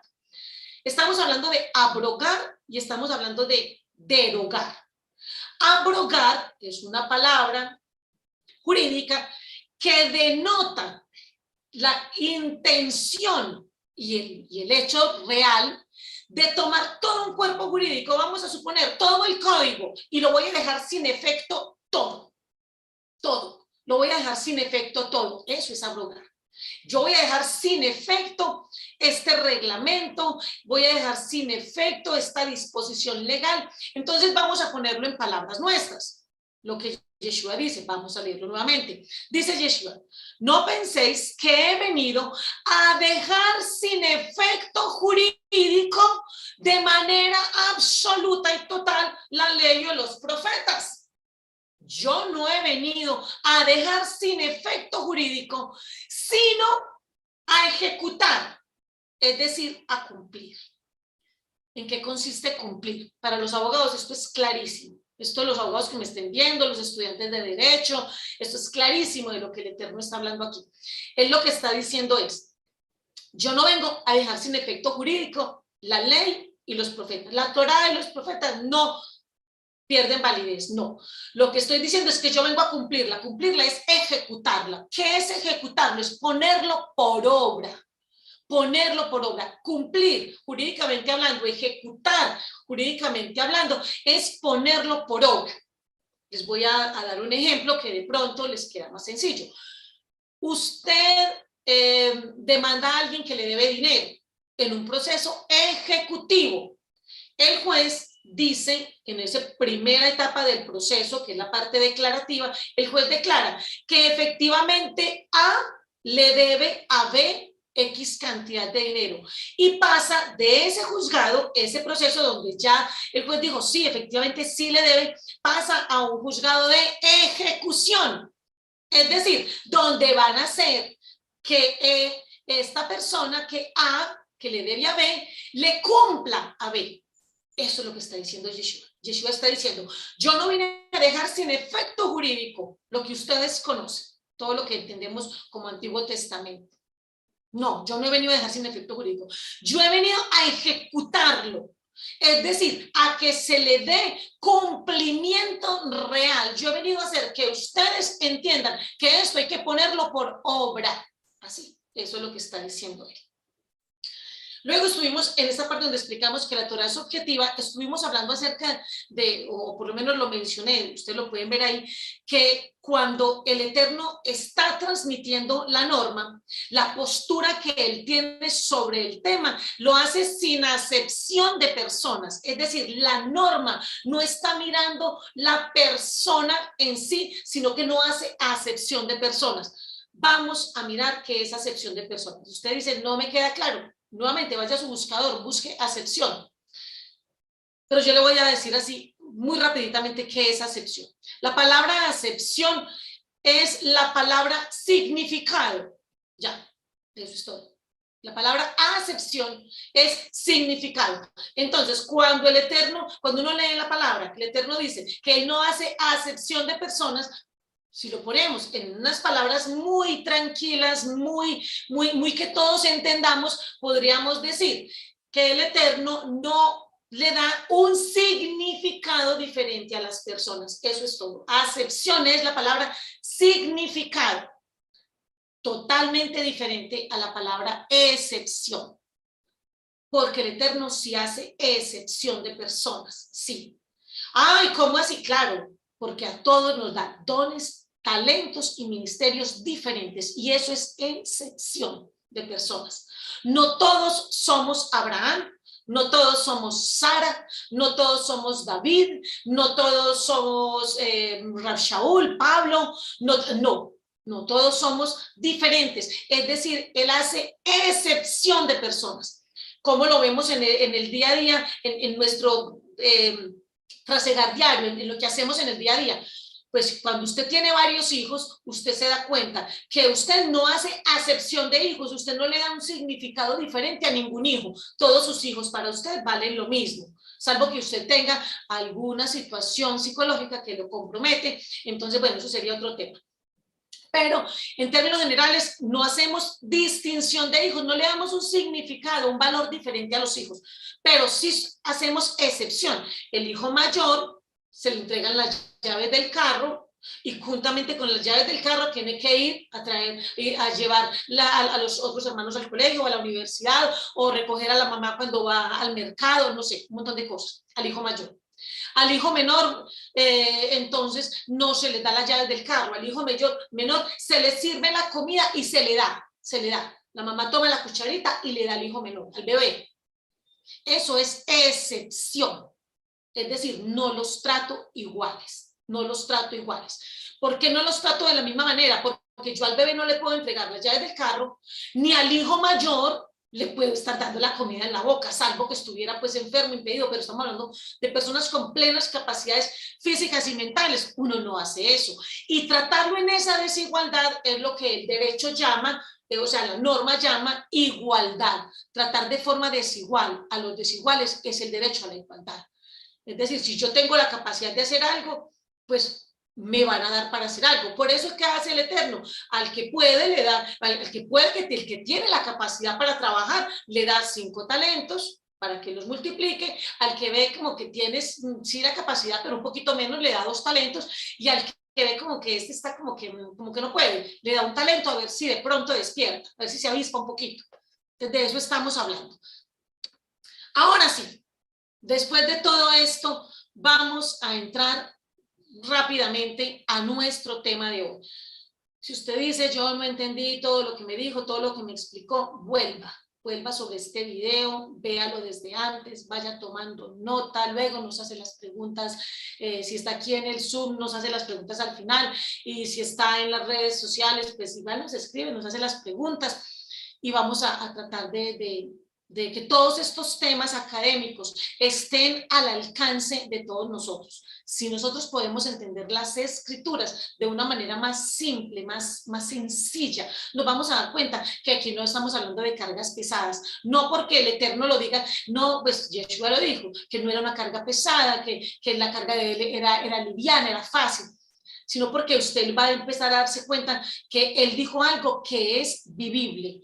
Estamos hablando de abrogar y estamos hablando de derogar. Abrogar es una palabra jurídica que denota la intención y el hecho real de tomar todo un cuerpo jurídico, vamos a suponer todo el código, y lo voy a dejar sin efecto todo, lo voy a dejar sin efecto todo, eso es abrogar. Yo voy a dejar sin efecto este reglamento, voy a dejar sin efecto esta disposición legal. Entonces vamos a ponerlo en palabras nuestras. Lo que Yeshua dice, vamos a leerlo nuevamente. Dice Yeshua, no penséis que he venido a dejar sin efecto jurídico de manera absoluta y total la ley o los profetas. Yo no he venido a dejar sin efecto jurídico, sino a ejecutar, es decir, a cumplir. ¿En qué consiste cumplir? Para los abogados esto es clarísimo. Esto los abogados que me estén viendo, los estudiantes de derecho, esto es clarísimo de lo que el Eterno está hablando aquí. Él lo que está diciendo es, yo no vengo a dejar sin efecto jurídico la ley y los profetas. La Torá y los profetas no pierden validez, no. Lo que estoy diciendo es que yo vengo a cumplirla. Cumplirla es ejecutarla. ¿Qué es ejecutarlo? Es ponerlo por obra. Ponerlo por obra. Cumplir, jurídicamente hablando, ejecutar, jurídicamente hablando, es ponerlo por obra. Les voy a dar un ejemplo que de pronto les queda más sencillo. Usted demanda a alguien que le debe dinero en un proceso ejecutivo. El juez dice, en esa primera etapa del proceso, que es la parte declarativa, el juez declara que efectivamente A le debe a B X cantidad de dinero y pasa de ese juzgado, ese proceso donde ya el juez dijo, sí, efectivamente sí le debe, pasa a un juzgado de ejecución, es decir, donde van a hacer que esta persona que A, que le debe a B, le cumpla a B. Eso es lo que está diciendo Yeshua. Yeshua está diciendo, yo no vine a dejar sin efecto jurídico lo que ustedes conocen, todo lo que entendemos como Antiguo Testamento. No, yo no he venido a dejar sin efecto jurídico. Yo he venido a ejecutarlo. Es decir, a que se le dé cumplimiento real. Yo he venido a hacer que ustedes entiendan que esto hay que ponerlo por obra. Así, eso es lo que está diciendo él. Luego estuvimos en esta parte donde explicamos que la Torá es objetiva, estuvimos hablando acerca de, o por lo menos lo mencioné, ustedes lo pueden ver ahí, que cuando el Eterno está transmitiendo la norma, la postura que él tiene sobre el tema lo hace sin acepción de personas, es decir, la norma no está mirando la persona en sí, sino que no hace acepción de personas. Vamos a mirar qué es acepción de personas. Usted dice, no me queda claro. Nuevamente, vaya a su buscador, busque acepción. Pero yo le voy a decir así, muy rapiditamente, qué es acepción. La palabra acepción es la palabra significado. Ya, eso es todo. La palabra acepción es significado. Entonces, cuando el Eterno, cuando uno lee la palabra, el Eterno dice que él no hace acepción de personas, si lo ponemos en unas palabras muy tranquilas, muy que todos entendamos, podríamos decir que el Eterno no le da un significado diferente a las personas. Eso es todo. Acepción es la palabra significado, totalmente diferente a la palabra excepción. Porque el Eterno sí hace excepción de personas, sí. Ay, ¿cómo así? Claro, porque a todos nos da dones, talentos y ministerios diferentes, y eso es excepción de personas. No todos somos Abraham, no todos somos Sara, no todos somos David, no todos somos Rab Shaul, Pablo, no, todos somos diferentes. Es decir, él hace excepción de personas. Como lo vemos en el día a día, en nuestro trasegar diario, en lo que hacemos en el día a día. Pues cuando usted tiene varios hijos, usted se da cuenta que usted no hace acepción de hijos, usted no le da un significado diferente a ningún hijo. Todos sus hijos para usted valen lo mismo, salvo que usted tenga alguna situación psicológica que lo compromete. Entonces, bueno, eso sería otro tema. Pero en términos generales no hacemos distinción de hijos, no le damos un significado, un valor diferente a los hijos, pero sí hacemos excepción. El hijo mayor se le entregan las llaves del carro y juntamente con las llaves del carro tiene que ir a llevar a los otros hermanos al colegio o a la universidad, o recoger a la mamá cuando va al mercado, no sé, un montón de cosas, al hijo mayor. Al hijo menor, entonces no se le da las llaves del carro. Al hijo menor se le sirve la comida y se le da. La mamá toma la cucharita y le da al hijo menor, al bebé. Eso es excepción. Es decir, no los trato iguales. No los trato iguales. ¿Por qué no los trato de la misma manera? Porque yo al bebé no le puedo entregar las llaves del carro, ni al hijo mayor le puedo estar dando la comida en la boca, salvo que estuviera pues enfermo, impedido, pero estamos hablando de personas con plenas capacidades físicas y mentales. Uno no hace eso. Y tratarlo en esa desigualdad es lo que el derecho llama, o sea, la norma llama igualdad. Tratar de forma desigual a los desiguales es el derecho a la igualdad. Es decir, si yo tengo la capacidad de hacer algo, pues me van a dar para hacer algo. Por eso es que hace el Eterno. Al que puede, le da, al que puede, el que tiene la capacidad para trabajar, le da 5 talentos para que los multiplique. Al que ve como que tienes, sí, la capacidad, pero un poquito menos, le da 2 talentos. Y al que ve como que este está como que no puede, le da un talento a ver si de pronto despierta, a ver si se avispa un poquito. Entonces, de eso estamos hablando. Ahora sí, después de todo esto, vamos a entrar rápidamente a nuestro tema de hoy. Si usted dice, yo no entendí todo lo que me dijo, todo lo que me explicó, vuelva sobre este video, véalo desde antes, vaya tomando nota, luego nos hace las preguntas, si está aquí en el Zoom, nos hace las preguntas al final, y si está en las redes sociales, pues igual nos escribe, nos hace las preguntas, y vamos a tratar de que todos estos temas académicos estén al alcance de todos nosotros. Si nosotros podemos entender las escrituras de una manera más simple, más sencilla, nos vamos a dar cuenta que aquí no estamos hablando de cargas pesadas, no porque el Eterno lo diga, no, pues Yeshua lo dijo, que no era una carga pesada, que la carga de él era liviana, era fácil, sino porque usted va a empezar a darse cuenta que él dijo algo que es vivible,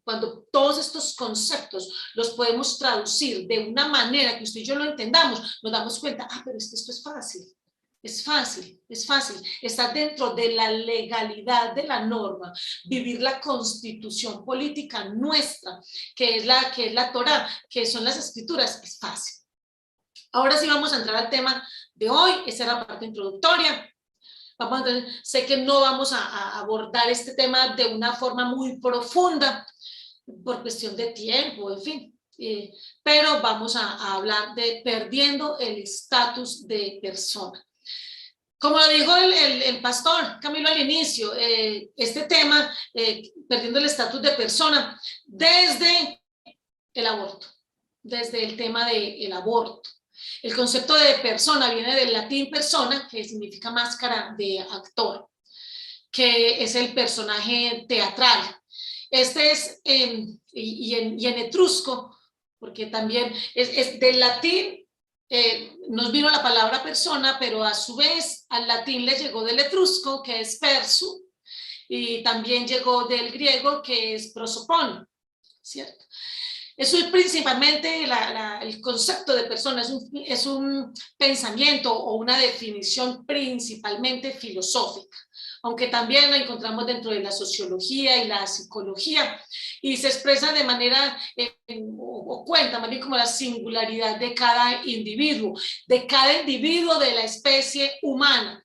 Cuando todos estos conceptos los podemos traducir de una manera que usted y yo lo entendamos, nos damos cuenta, pero esto es fácil. Es fácil, es fácil. Está dentro de la legalidad de la norma. Vivir la constitución política nuestra, que es la Torá, que son las escrituras, es fácil. Ahora sí vamos a entrar al tema de hoy. Esa era la parte introductoria. Sé que no vamos a abordar este tema de una forma muy profunda por cuestión de tiempo, en fin. Pero vamos a hablar de perdiendo el estatus de persona. Como lo dijo el pastor Camilo al inicio, este tema, perdiendo el estatus de persona, desde el aborto, desde el tema del aborto. El concepto de persona viene del latín persona, que significa máscara de actor, que es el personaje teatral. Este es, y en etrusco, porque también es del latín, nos vino la palabra persona, pero a su vez al latín le llegó del etrusco, que es persu, y también llegó del griego, que es prosopon, ¿cierto? Eso es principalmente el concepto de persona, es un pensamiento o una definición principalmente filosófica, aunque también lo encontramos dentro de la sociología y la psicología, y se expresa de manera, o cuenta más bien como la singularidad de cada individuo de la especie humana.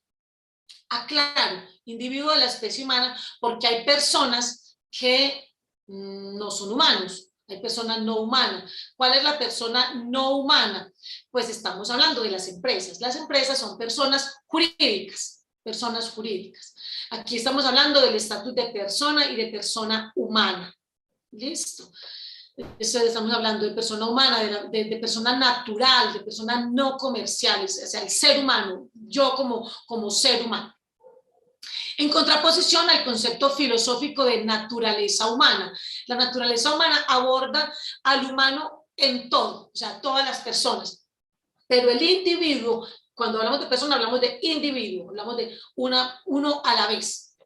Aclaro, individuo de la especie humana, porque hay personas que no son humanos. Hay personas no humanas. ¿Cuál es la persona no humana? Pues estamos hablando de las empresas. Las empresas son personas jurídicas, personas jurídicas. Aquí estamos hablando del estatus de persona y de persona humana. ¿Listo? Estamos hablando de persona humana, de persona natural, de persona no comercial, o sea, el ser humano, yo como ser humano. En contraposición al concepto filosófico de naturaleza humana. La naturaleza humana aborda al humano en todo, o sea, todas las personas. Pero el individuo, cuando hablamos de persona, hablamos de individuo, hablamos de uno a la vez.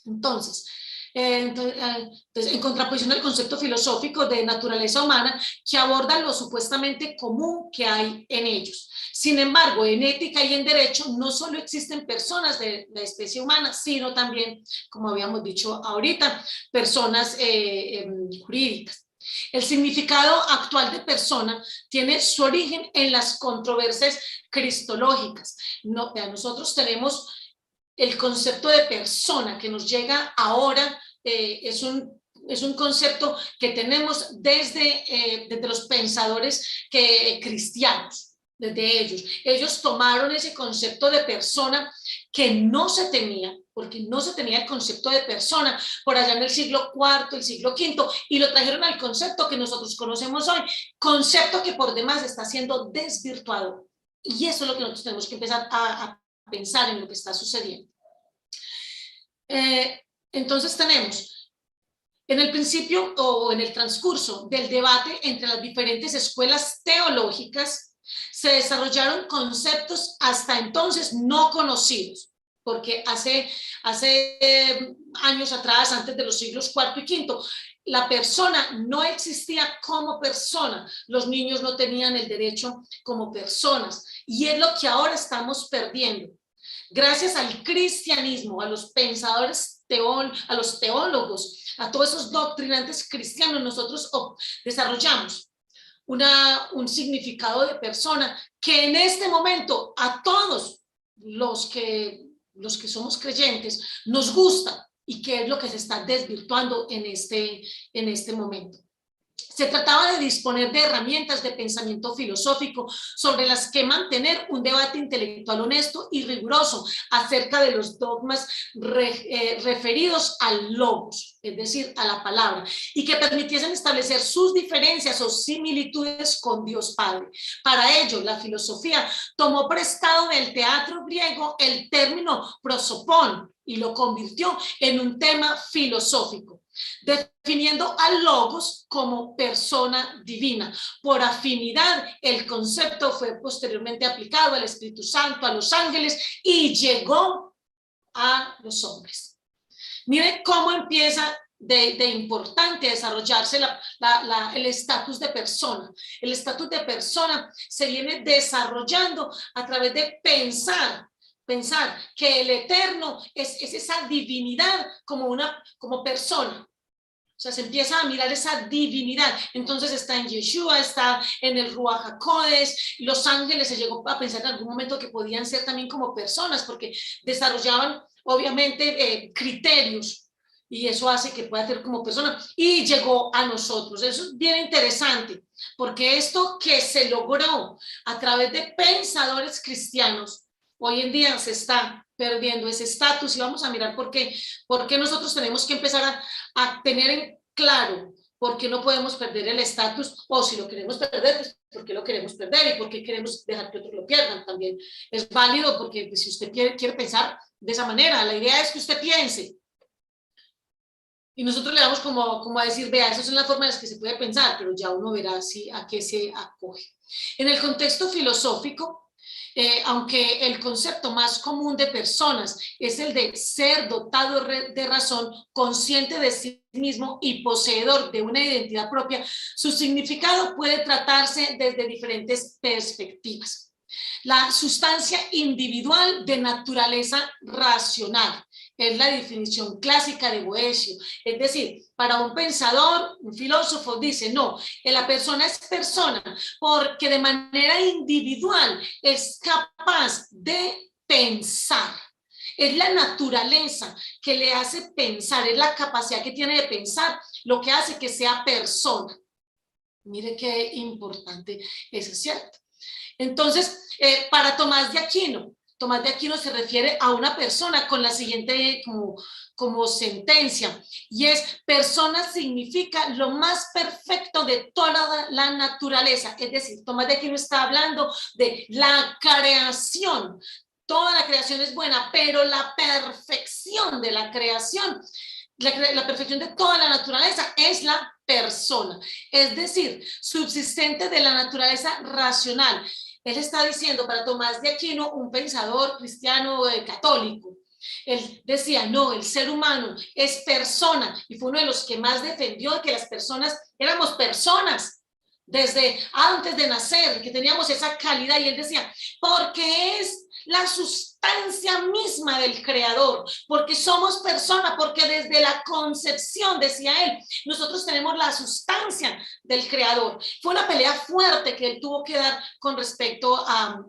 Entonces, en contraposición al concepto filosófico de naturaleza humana, que aborda lo supuestamente común que hay en ellos. Sin embargo, en ética y en derecho no solo existen personas de la especie humana, sino también, como habíamos dicho ahorita, personas jurídicas. El significado actual de persona tiene su origen en las controversias cristológicas. Nosotros tenemos el concepto de persona que nos llega ahora, es un concepto que tenemos desde los pensadores cristianos, desde ellos. Ellos tomaron ese concepto de persona que no se tenía, porque no se tenía el concepto de persona por allá en el siglo IV, el siglo V, y lo trajeron al concepto que nosotros conocemos hoy, concepto que por demás está siendo desvirtuado. Y eso es lo que nosotros tenemos que empezar a pensar en lo que está sucediendo. Entonces tenemos en el principio o en el transcurso del debate entre las diferentes escuelas teológicas se desarrollaron conceptos hasta entonces no conocidos, porque hace años atrás, antes de los siglos IV y V, la persona no existía como persona, los niños no tenían el derecho como personas, y es lo que ahora estamos perdiendo. Gracias al cristianismo, a los pensadores, a los teólogos, a todos esos doctrinantes cristianos, nosotros desarrollamos un significado de persona que en este momento a todos los que somos creyentes nos gusta, y que es lo que se está desvirtuando en este momento. Se trataba de disponer de herramientas de pensamiento filosófico sobre las que mantener un debate intelectual honesto y riguroso acerca de los dogmas referidos al logos, es decir, a la palabra, y que permitiesen establecer sus diferencias o similitudes con Dios Padre. Para ello, la filosofía tomó prestado del teatro griego el término prosopón y lo convirtió en un tema filosófico, definiendo al logos como persona divina. Por afinidad, el concepto fue posteriormente aplicado al Espíritu Santo, a los ángeles, y llegó a los hombres. Miren cómo empieza de importante desarrollarse el estatus de persona. El estatus de persona se viene desarrollando a través de pensar que el eterno es esa divinidad como persona. O sea, se empieza a mirar esa divinidad. Entonces está en Yeshua, está en el Ruach HaKodesh. Los ángeles se llegó a pensar en algún momento que podían ser también como personas, porque desarrollaban obviamente criterios, y eso hace que pueda ser como persona, y llegó a nosotros. Eso es bien interesante, porque esto que se logró a través de pensadores cristianos, hoy en día se está perdiendo ese estatus, y vamos a mirar por qué nosotros tenemos que empezar a tener en claro por qué no podemos perder el estatus, o si lo queremos perder, pues por qué lo queremos perder y por qué queremos dejar que otros lo pierdan. También es válido, porque pues, si usted quiere pensar de esa manera, la idea es que usted piense. Y nosotros le damos como a decir, vea, esas son las formas en las que se puede pensar, pero ya uno verá si a qué se acoge. En el contexto filosófico, aunque el concepto más común de personas es el de ser dotado de razón, consciente de sí mismo y poseedor de una identidad propia, su significado puede tratarse desde diferentes perspectivas. La sustancia individual de naturaleza racional es la definición clásica de Boecio. Es decir, para un pensador, un filósofo dice, no, la persona es persona porque de manera individual es capaz de pensar. Es la naturaleza que le hace pensar, es la capacidad que tiene de pensar lo que hace que sea persona. Mire qué importante eso, es cierto. Entonces, para Tomás de Aquino se refiere a una persona con la siguiente como sentencia, y es: persona significa lo más perfecto de toda la naturaleza. Es decir, Tomás de Aquino está hablando de la creación. Toda la creación es buena, pero la perfección de la creación, la perfección de toda la naturaleza es la persona, es decir, subsistente de la naturaleza racional. Él está diciendo, para Tomás de Aquino, un pensador cristiano católico, él decía, no, el ser humano es persona, y fue uno de los que más defendió que las personas éramos personas desde antes de nacer, que teníamos esa calidad, y él decía, porque es la sustancia misma del creador, porque somos personas, porque desde la concepción, decía él, nosotros tenemos la sustancia del creador. Fue una pelea fuerte que él tuvo que dar con respecto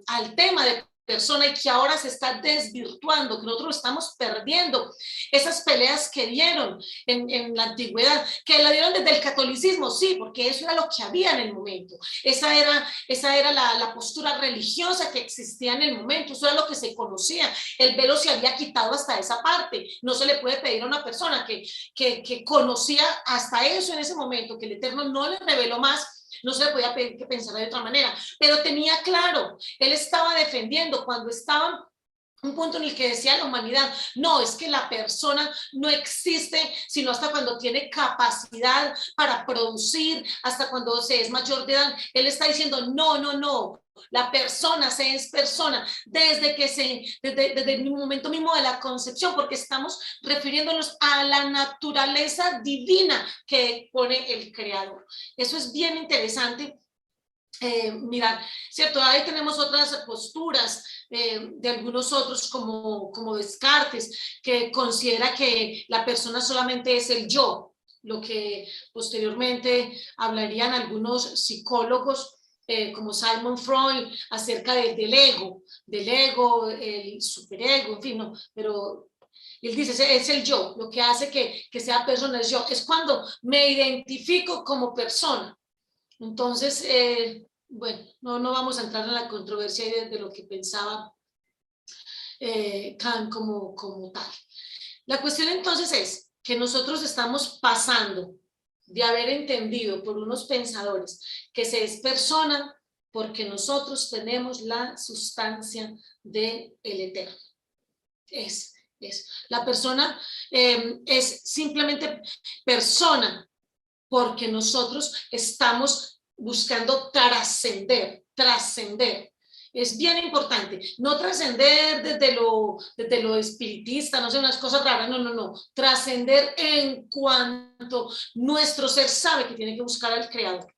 al tema de persona, y que ahora se está desvirtuando, que nosotros estamos perdiendo esas peleas que dieron en la antigüedad, que la dieron desde el catolicismo, sí, porque eso era lo que había en el momento, esa era la postura religiosa que existía en el momento, eso era lo que se conocía, el velo se había quitado hasta esa parte, no se le puede pedir a una persona que conocía hasta eso en ese momento, que el Eterno no le reveló más, no se le podía pedir que pensara de otra manera, pero tenía claro, él estaba defendiendo cuando estaban un punto en el que decía la humanidad, no, es que la persona no existe sino hasta cuando tiene capacidad para producir, hasta cuando se es mayor de edad. Él está diciendo, no, la persona se es persona desde el momento mismo de la concepción, porque estamos refiriéndonos a la naturaleza divina que pone el creador. Eso es bien interesante. Mirar, ¿cierto? Ahí tenemos otras posturas de algunos otros como Descartes, que considera que la persona solamente es el yo, lo que posteriormente hablarían algunos psicólogos como Sigmund Freud acerca del ego, el superego, en fin, no, pero él dice, es el yo, lo que hace que sea persona es yo, es cuando me identifico como persona. Entonces, bueno, no vamos a entrar en la controversia de lo que pensaba Kant como tal. La cuestión entonces es que nosotros estamos pasando de haber entendido por unos pensadores que se es persona porque nosotros tenemos la sustancia del Eterno. La persona es simplemente persona porque nosotros estamos buscando trascender. Es bien importante, no trascender desde lo espiritista, no sé, unas cosas raras, no, no, no, trascender en cuanto nuestro ser sabe que tiene que buscar al Creador.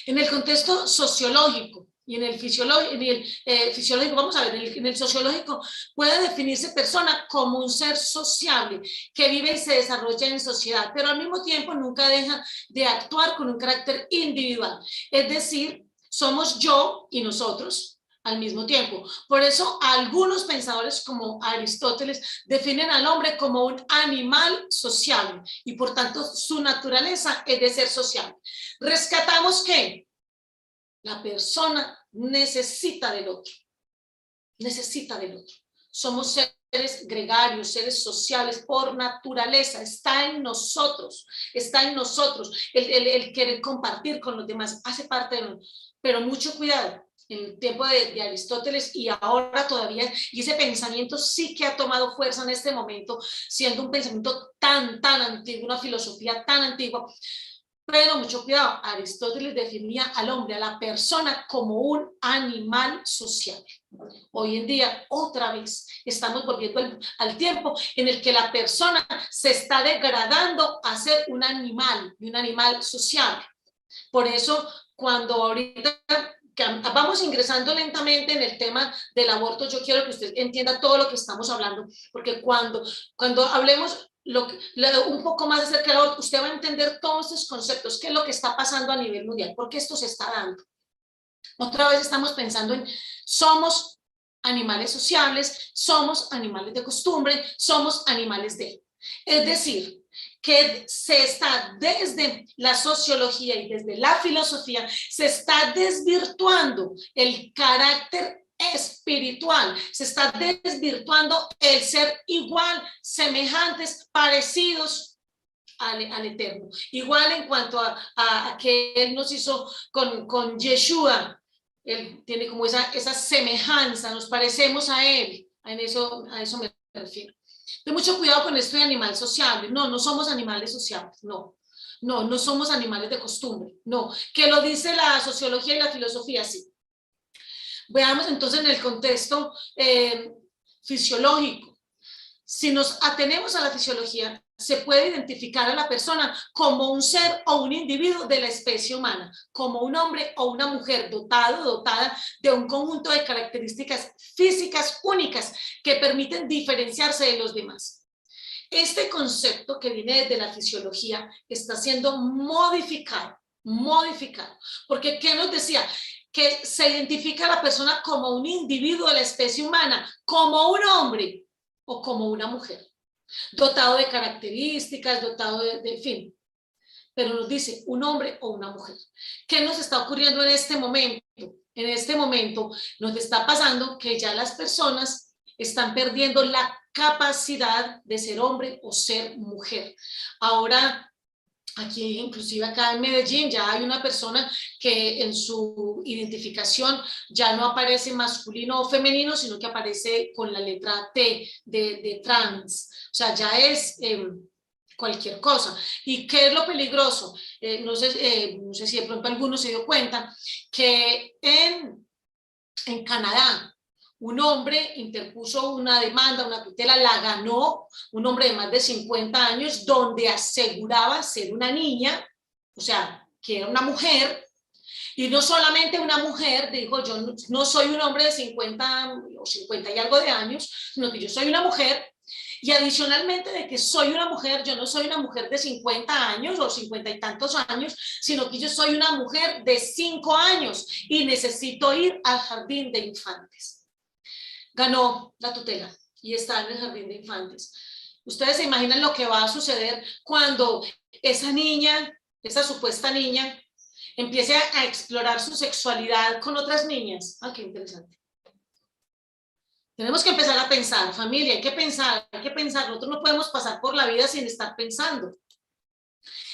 En el contexto sociológico y en el fisiológico, vamos a ver, en el sociológico puede definirse persona como un ser sociable que vive y se desarrolla en sociedad, pero al mismo tiempo nunca deja de actuar con un carácter individual. Es decir, somos yo y nosotros al mismo tiempo. Por eso algunos pensadores como Aristóteles definen al hombre como un animal sociable y por tanto su naturaleza es de ser sociable. Rescatamos que la persona necesita del otro, necesita del otro. Somos seres gregarios, seres sociales por naturaleza, está en nosotros, está en nosotros. El querer compartir con los demás hace parte de nosotros, pero mucho cuidado. En el tiempo de Aristóteles y ahora todavía, y ese pensamiento sí que ha tomado fuerza en este momento, siendo un pensamiento tan antiguo, una filosofía tan antigua, pero mucho cuidado, Aristóteles definía al hombre, a la persona, como un animal social. Hoy en día, otra vez, estamos volviendo al tiempo en el que la persona se está degradando a ser un animal, y un animal social. Por eso, cuando ahorita vamos ingresando lentamente en el tema del aborto, yo quiero que usted entienda todo lo que estamos hablando, porque cuando hablemos un poco más acerca del aborto, usted va a entender todos estos conceptos, qué es lo que está pasando a nivel mundial, por qué esto se está dando. Otra vez estamos pensando en, somos animales sociables, somos animales de costumbre, somos animales de. Es decir, que se está desde la sociología y desde la filosofía, se está desvirtuando el carácter espiritual, se está desvirtuando el ser igual, semejantes, parecidos al Eterno. Igual en cuanto a que Él nos hizo con Yeshua, Él tiene como esa semejanza, nos parecemos a Él, a eso me refiero. Ten mucho cuidado con esto de animal sociable. No, no somos animales sociables, no. No, no somos animales de costumbre, no. Que lo dice la sociología y la filosofía, sí. Veamos entonces en el contexto fisiológico. Si nos atenemos a la fisiología, se puede identificar a la persona como un ser o un individuo de la especie humana, como un hombre o una mujer dotada de un conjunto de características físicas únicas que permiten diferenciarse de los demás. Este concepto que viene desde la fisiología está siendo modificado, porque ¿qué nos decía? Que se identifica a la persona como un individuo de la especie humana, como un hombre o como una mujer, dotado de características, dotado de fin, pero nos dice un hombre o una mujer. ¿Qué nos está ocurriendo en este momento? En este momento nos está pasando que ya las personas están perdiendo la capacidad de ser hombre o ser mujer. Ahora, aquí, inclusive acá en Medellín, ya hay una persona que en su identificación ya no aparece masculino o femenino, sino que aparece con la letra T de trans. O sea, ya es cualquier cosa. ¿Y qué es lo peligroso? No sé si de pronto alguno se dio cuenta que en Canadá un hombre interpuso una demanda, una tutela, la ganó un hombre de más de 50 años, donde aseguraba ser una niña, o sea, que era una mujer, y no solamente una mujer, dijo, yo no soy un hombre de 50 o 50 y algo de años, sino que yo soy una mujer, y adicionalmente de que soy una mujer, yo no soy una mujer de 50 años o 50 y tantos años, sino que yo soy una mujer de 5 años y necesito ir al jardín de infantes. Ganó la tutela y está en el jardín de infantes. Ustedes se imaginan lo que va a suceder cuando esa niña, esa supuesta niña, empiece a explorar su sexualidad con otras niñas. Ah, qué interesante. Tenemos que empezar a pensar, familia, hay que pensar. Nosotros no podemos pasar por la vida sin estar pensando.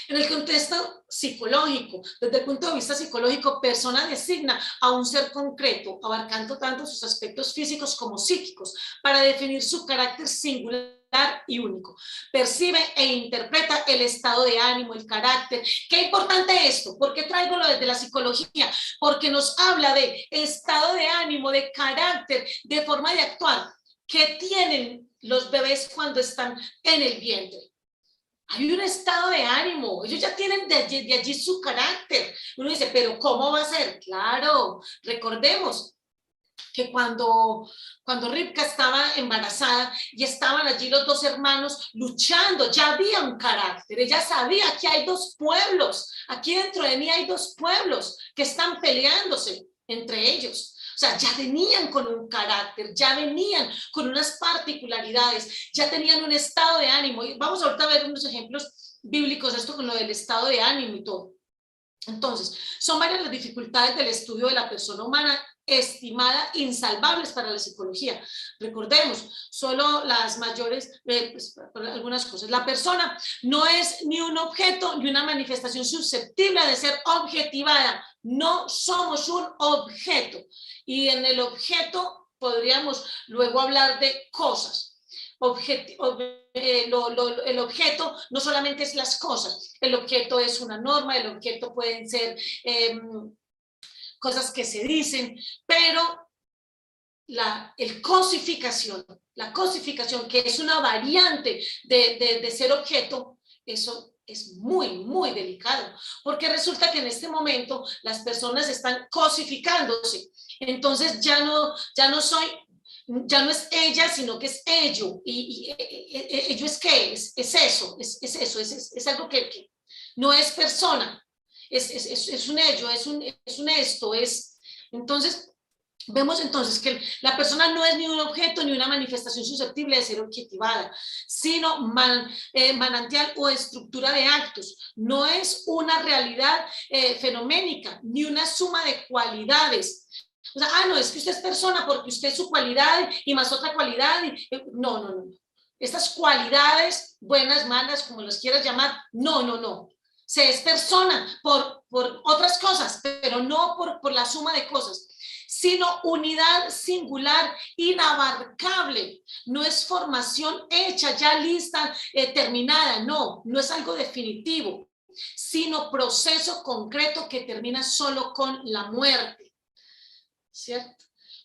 En el contexto psicológico, desde el punto de vista psicológico, persona designa a un ser concreto, abarcando tanto sus aspectos físicos como psíquicos, para definir su carácter singular y único. Percibe e interpreta el estado de ánimo, el carácter. Qué importante esto. ¿Por qué traigo lo desde la psicología? Porque nos habla de estado de ánimo, de carácter, de forma de actuar que tienen los bebés cuando están en el vientre. Hay un estado de ánimo, ellos ya tienen de allí su carácter. Uno dice, pero ¿cómo va a ser? Claro, recordemos que cuando Rivka estaba embarazada y estaban allí los dos hermanos luchando, ya había un carácter, ella sabía que hay dos pueblos, aquí dentro de mí hay dos pueblos que están peleándose entre ellos. O sea, ya venían con un carácter, ya venían con unas particularidades, ya tenían un estado de ánimo. Y vamos ahorita a ver unos ejemplos bíblicos, esto con lo del estado de ánimo y todo. Entonces, son varias las dificultades del estudio de la persona humana, estimada insalvables para la psicología. Recordemos, solo las mayores, pues, algunas cosas. La persona no es ni un objeto ni una manifestación susceptible de ser objetivada. No somos un objeto. Y en el objeto podríamos luego hablar de cosas. El objeto no solamente es las cosas, el objeto es una norma, el objeto pueden ser cosas que se dicen, pero la cosificación, que es una variante de ser objeto, eso es muy, muy delicado, porque resulta que en este momento las personas están cosificándose, entonces ya no es ella, sino que es ello. Y ello es qué, es eso, es algo que no es persona, es un ello, es un esto, entonces. Vemos entonces que la persona no es ni un objeto ni una manifestación susceptible de ser objetivada, sino manantial o estructura de actos. No es una realidad fenoménica, ni una suma de cualidades. O sea, no, es que usted es persona porque usted es su cualidad y más otra cualidad. No. Estas cualidades, buenas, malas, como las quieras llamar, no. Se es persona por otras cosas, pero no por la suma de cosas, sino unidad singular, inabarcable. No es formación hecha, ya lista, terminada, no es algo definitivo, sino proceso concreto que termina solo con la muerte, ¿cierto?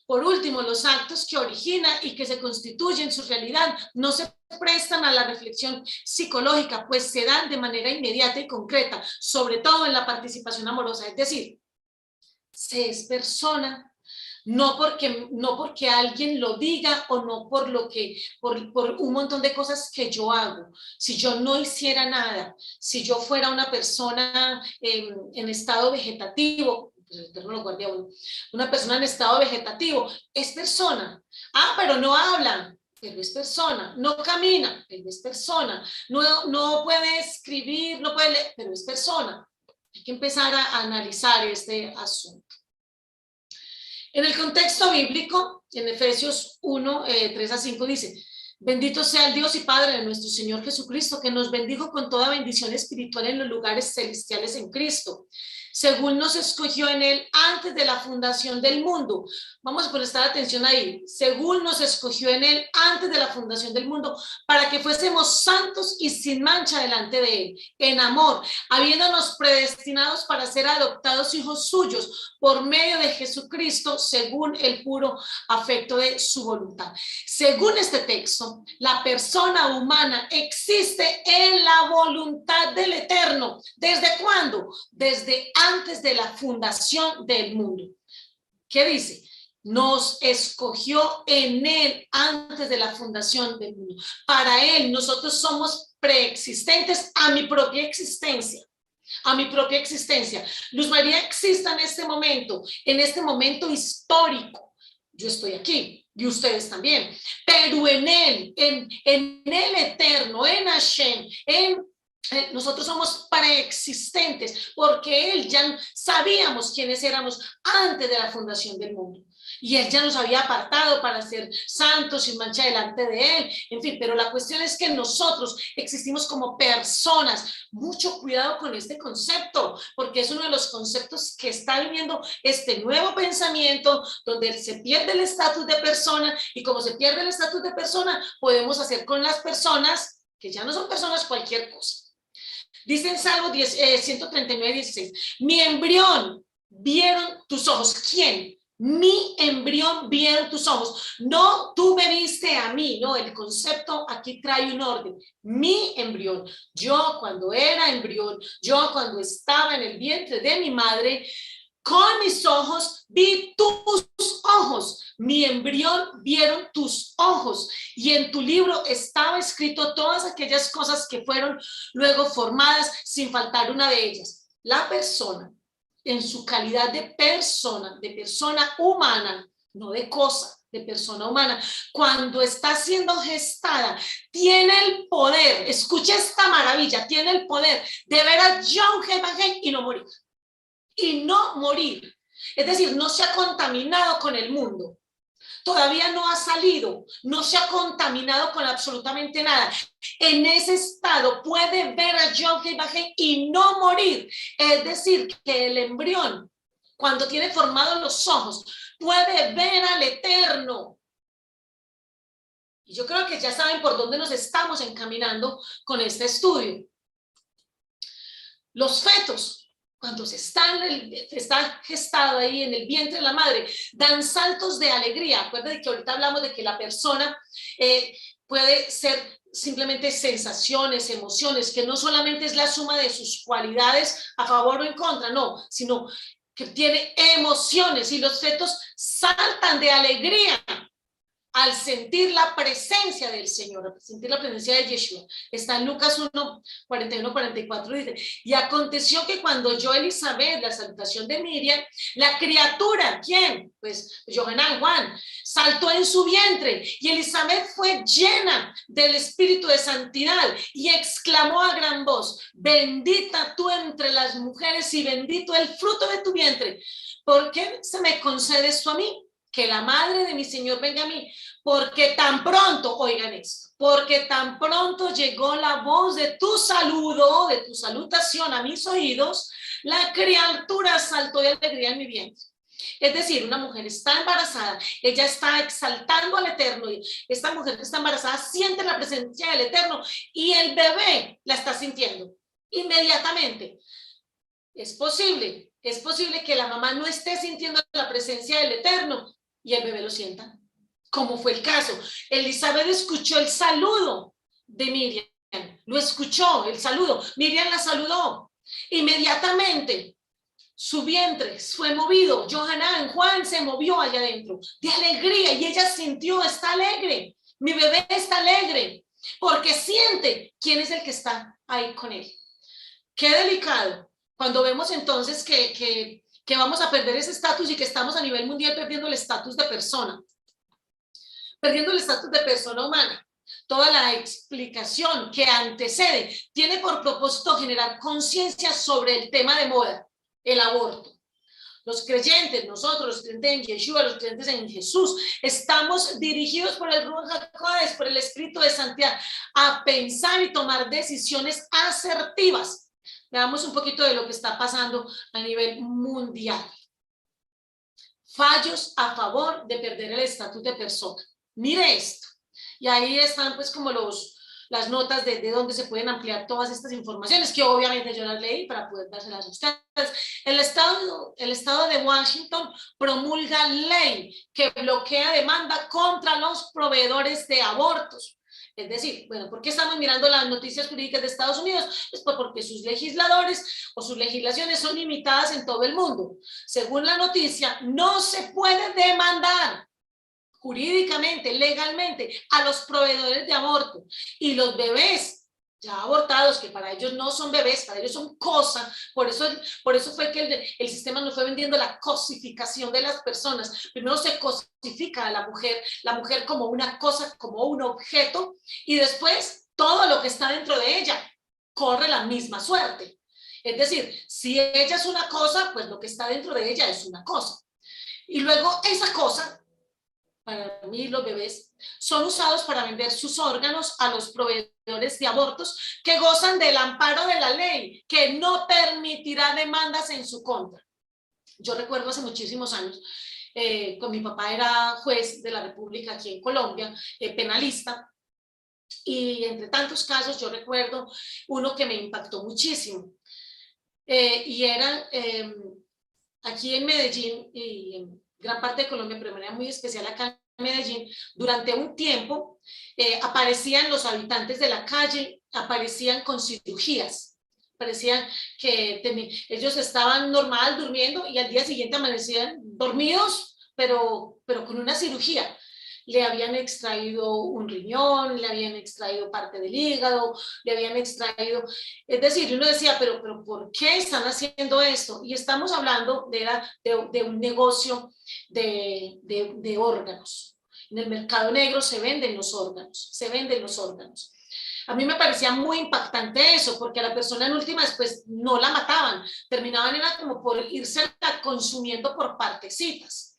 Por último, los actos que originan y que se constituyen su realidad no se prestan a la reflexión psicológica, pues se dan de manera inmediata y concreta, sobre todo en la participación amorosa, es decir, se es persona, no porque alguien lo diga o no por un montón de cosas que yo hago. Si yo no hiciera nada, si yo fuera una persona en estado vegetativo, pues el Eterno lo guardia uno, una persona en estado vegetativo, es persona. Pero no habla, pero es persona. No camina, pero es persona. No puede escribir, no puede leer, pero es persona. Hay que empezar a analizar este asunto. En el contexto bíblico, en Efesios 1, 3-5 dice, bendito sea el Dios y Padre de nuestro Señor Jesucristo, que nos bendijo con toda bendición espiritual en los lugares celestiales en Cristo, según nos escogió en Él antes de la fundación del mundo. Vamos a prestar atención ahí. Según nos escogió en Él antes de la fundación del mundo, para que fuésemos santos y sin mancha delante de Él, en amor, habiéndonos predestinados para ser adoptados hijos suyos por medio de Jesucristo, según el puro afecto de su voluntad. Según este texto, la persona humana existe en la voluntad del Eterno. ¿Desde cuándo? Desde antes de la fundación del mundo. ¿Qué dice? Nos escogió en Él antes de la fundación del mundo. Para Él nosotros somos preexistentes a mi propia existencia. Luz María existe en este momento histórico. Yo estoy aquí y ustedes también, pero en Él, en el Eterno, en Hashem, en nosotros somos preexistentes porque Él ya sabíamos quiénes éramos antes de la fundación del mundo. Y Él ya nos había apartado para ser santos sin mancha delante de Él. En fin, pero la cuestión es que nosotros existimos como personas. Mucho cuidado con este concepto, porque es uno de los conceptos que está viviendo este nuevo pensamiento, donde se pierde el estatus de persona, y como se pierde el estatus de persona, podemos hacer con las personas, que ya no son personas, cualquier cosa. Dice en Salmo 139, 16, mi embrión vieron tus ojos. ¿Quién? Mi embrión vieron tus ojos. No, tú me viste a mí, no, el concepto aquí trae un orden. Mi embrión, yo cuando era embrión, yo cuando estaba en el vientre de mi madre, con mis ojos vi tus ojos, mi embrión vieron tus ojos, y en tu libro estaba escrito todas aquellas cosas que fueron luego formadas, sin faltar una de ellas. La persona, en su calidad de persona humana, no de cosa, de persona humana, cuando está siendo gestada, tiene el poder, escucha esta maravilla, tiene el poder de ver a John G. Bajen y no morir. Y no morir. Es decir, no se ha contaminado con el mundo. Todavía no ha salido, no se ha contaminado con absolutamente nada. En ese estado puede ver a John G. Bajen y no morir. Es decir, que el embrión, cuando tiene formados los ojos, puede ver al Eterno. Y yo creo que ya saben por dónde nos estamos encaminando con este estudio. Los fetos, cuando está gestado ahí en el vientre de la madre, dan saltos de alegría. Acuérdense que ahorita hablamos de que la persona puede ser simplemente sensaciones, emociones, que no solamente es la suma de sus cualidades a favor o en contra, no, sino que tiene emociones, y los fetos saltan de alegría al sentir la presencia del Señor, al sentir la presencia de Yeshua. Está en Lucas 1, 41, 44, dice, y aconteció que cuando oyó Elizabeth la salutación de Miriam, la criatura, ¿quién? Pues Johanán, Juan, saltó en su vientre, y Elizabeth fue llena del Espíritu de Santidad, y exclamó a gran voz, bendita tú entre las mujeres, y bendito el fruto de tu vientre. ¿Por qué se me concede esto a mí? Que la madre de mi Señor venga a mí, porque tan pronto, oigan esto, porque tan pronto llegó la voz de tu saludo, de tu salutación a mis oídos, la criatura saltó de alegría en mi vientre. Es decir, una mujer está embarazada, ella está exaltando al Eterno, y esta mujer que está embarazada siente la presencia del Eterno, y el bebé la está sintiendo inmediatamente. Es posible que la mamá no esté sintiendo la presencia del Eterno y el bebé lo sienta, como fue el caso. Elizabeth escuchó el saludo de Miriam, lo escuchó, el saludo. Miriam la saludó. Inmediatamente su vientre fue movido. Johanán, Juan se movió allá adentro de alegría, y ella sintió, está alegre. Mi bebé está alegre porque siente quién es el que está ahí con él. Qué delicado cuando vemos entonces que vamos a perder ese estatus, y que estamos a nivel mundial perdiendo el estatus de persona, perdiendo el estatus de persona humana. Toda la explicación que antecede tiene por propósito generar conciencia sobre el tema de moda, el aborto. Los creyentes, nosotros, los creyentes en Yeshua, los creyentes en Jesús, estamos dirigidos por el Ruach HaKodesh, por el Espíritu de Santidad, a pensar y tomar decisiones asertivas. Veamos un poquito de lo que está pasando a nivel mundial. Fallos a favor de perder el estatus de persona. Mire esto. Y ahí están pues como las notas de donde se pueden ampliar todas estas informaciones, que obviamente yo las leí para poder dárselas a ustedes. El estado de Washington promulga ley que bloquea demanda contra los proveedores de abortos. Es decir, bueno, ¿por qué estamos mirando las noticias jurídicas de Estados Unidos? Pues porque sus legisladores o sus legislaciones son limitadas en todo el mundo. Según la noticia, no se puede demandar jurídicamente, legalmente, a los proveedores de aborto, y los bebés ya abortados, que para ellos no son bebés, para ellos son cosas. Por eso fue que el sistema nos fue vendiendo la cosificación de las personas. Primero se cosifica a la mujer como una cosa, como un objeto, y después todo lo que está dentro de ella. corre la misma suerte. Es decir, si ella es una cosa, pues lo que está dentro de ella es una cosa. Y luego esa cosa, para mí los bebés, son usados para vender sus órganos a los proveedores de abortos que gozan del amparo de la ley, que no permitirá demandas en su contra. Yo recuerdo hace muchísimos años, con mi papá era juez de la República aquí en Colombia, penalista, y entre tantos casos yo recuerdo uno que me impactó muchísimo, y era aquí en Medellín y en gran parte de Colombia, pero de manera muy especial acá en Medellín, durante un tiempo aparecían los habitantes de la calle, aparecían con cirugías. Parecían que ellos estaban normal durmiendo y al día siguiente amanecían dormidos, pero con una cirugía. Le habían extraído un riñón, le habían extraído parte del hígado, le habían extraído, es decir, uno decía, pero ¿por qué están haciendo esto? Y estamos hablando de un negocio de órganos. En el mercado negro se venden los órganos, se venden los órganos. A mí me parecía muy impactante eso, porque a la persona en última después no la mataban, terminaban era como por irse consumiendo por partecitas,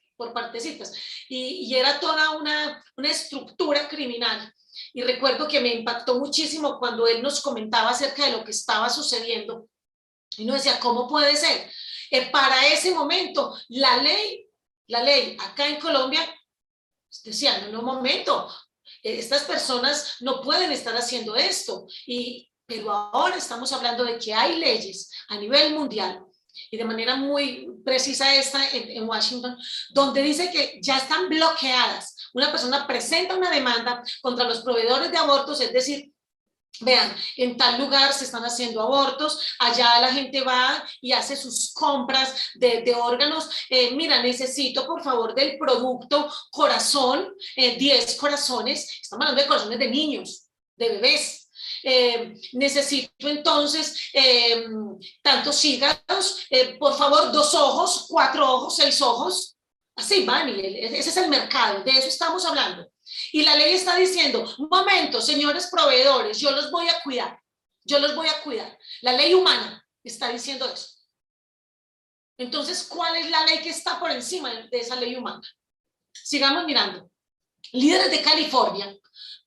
y era toda una estructura criminal. Y recuerdo que me impactó muchísimo cuando él nos comentaba acerca de lo que estaba sucediendo, y nos decía, ¿cómo puede ser? Para ese momento, la ley acá en Colombia decía, no, un momento, estas personas no pueden estar haciendo esto, pero ahora estamos hablando de que hay leyes a nivel mundial, y de manera muy precisa esta en Washington, donde dice que ya están bloqueadas. Una persona presenta una demanda contra los proveedores de abortos, es decir, vean, en tal lugar se están haciendo abortos, allá la gente va y hace sus compras de órganos, mira, necesito por favor del producto corazón, 10 corazones, estamos hablando de corazones de niños, de bebés. Necesito entonces tantos hígados, por favor 2 ojos, 4 ojos, 6 ojos, así van, y ese es el mercado, de eso estamos hablando. Y la ley está diciendo, un momento, señores proveedores, yo los voy a cuidar, yo los voy a cuidar. La ley humana está diciendo eso. Entonces, ¿cuál es la ley que está por encima de esa ley humana? Sigamos mirando. Líderes de California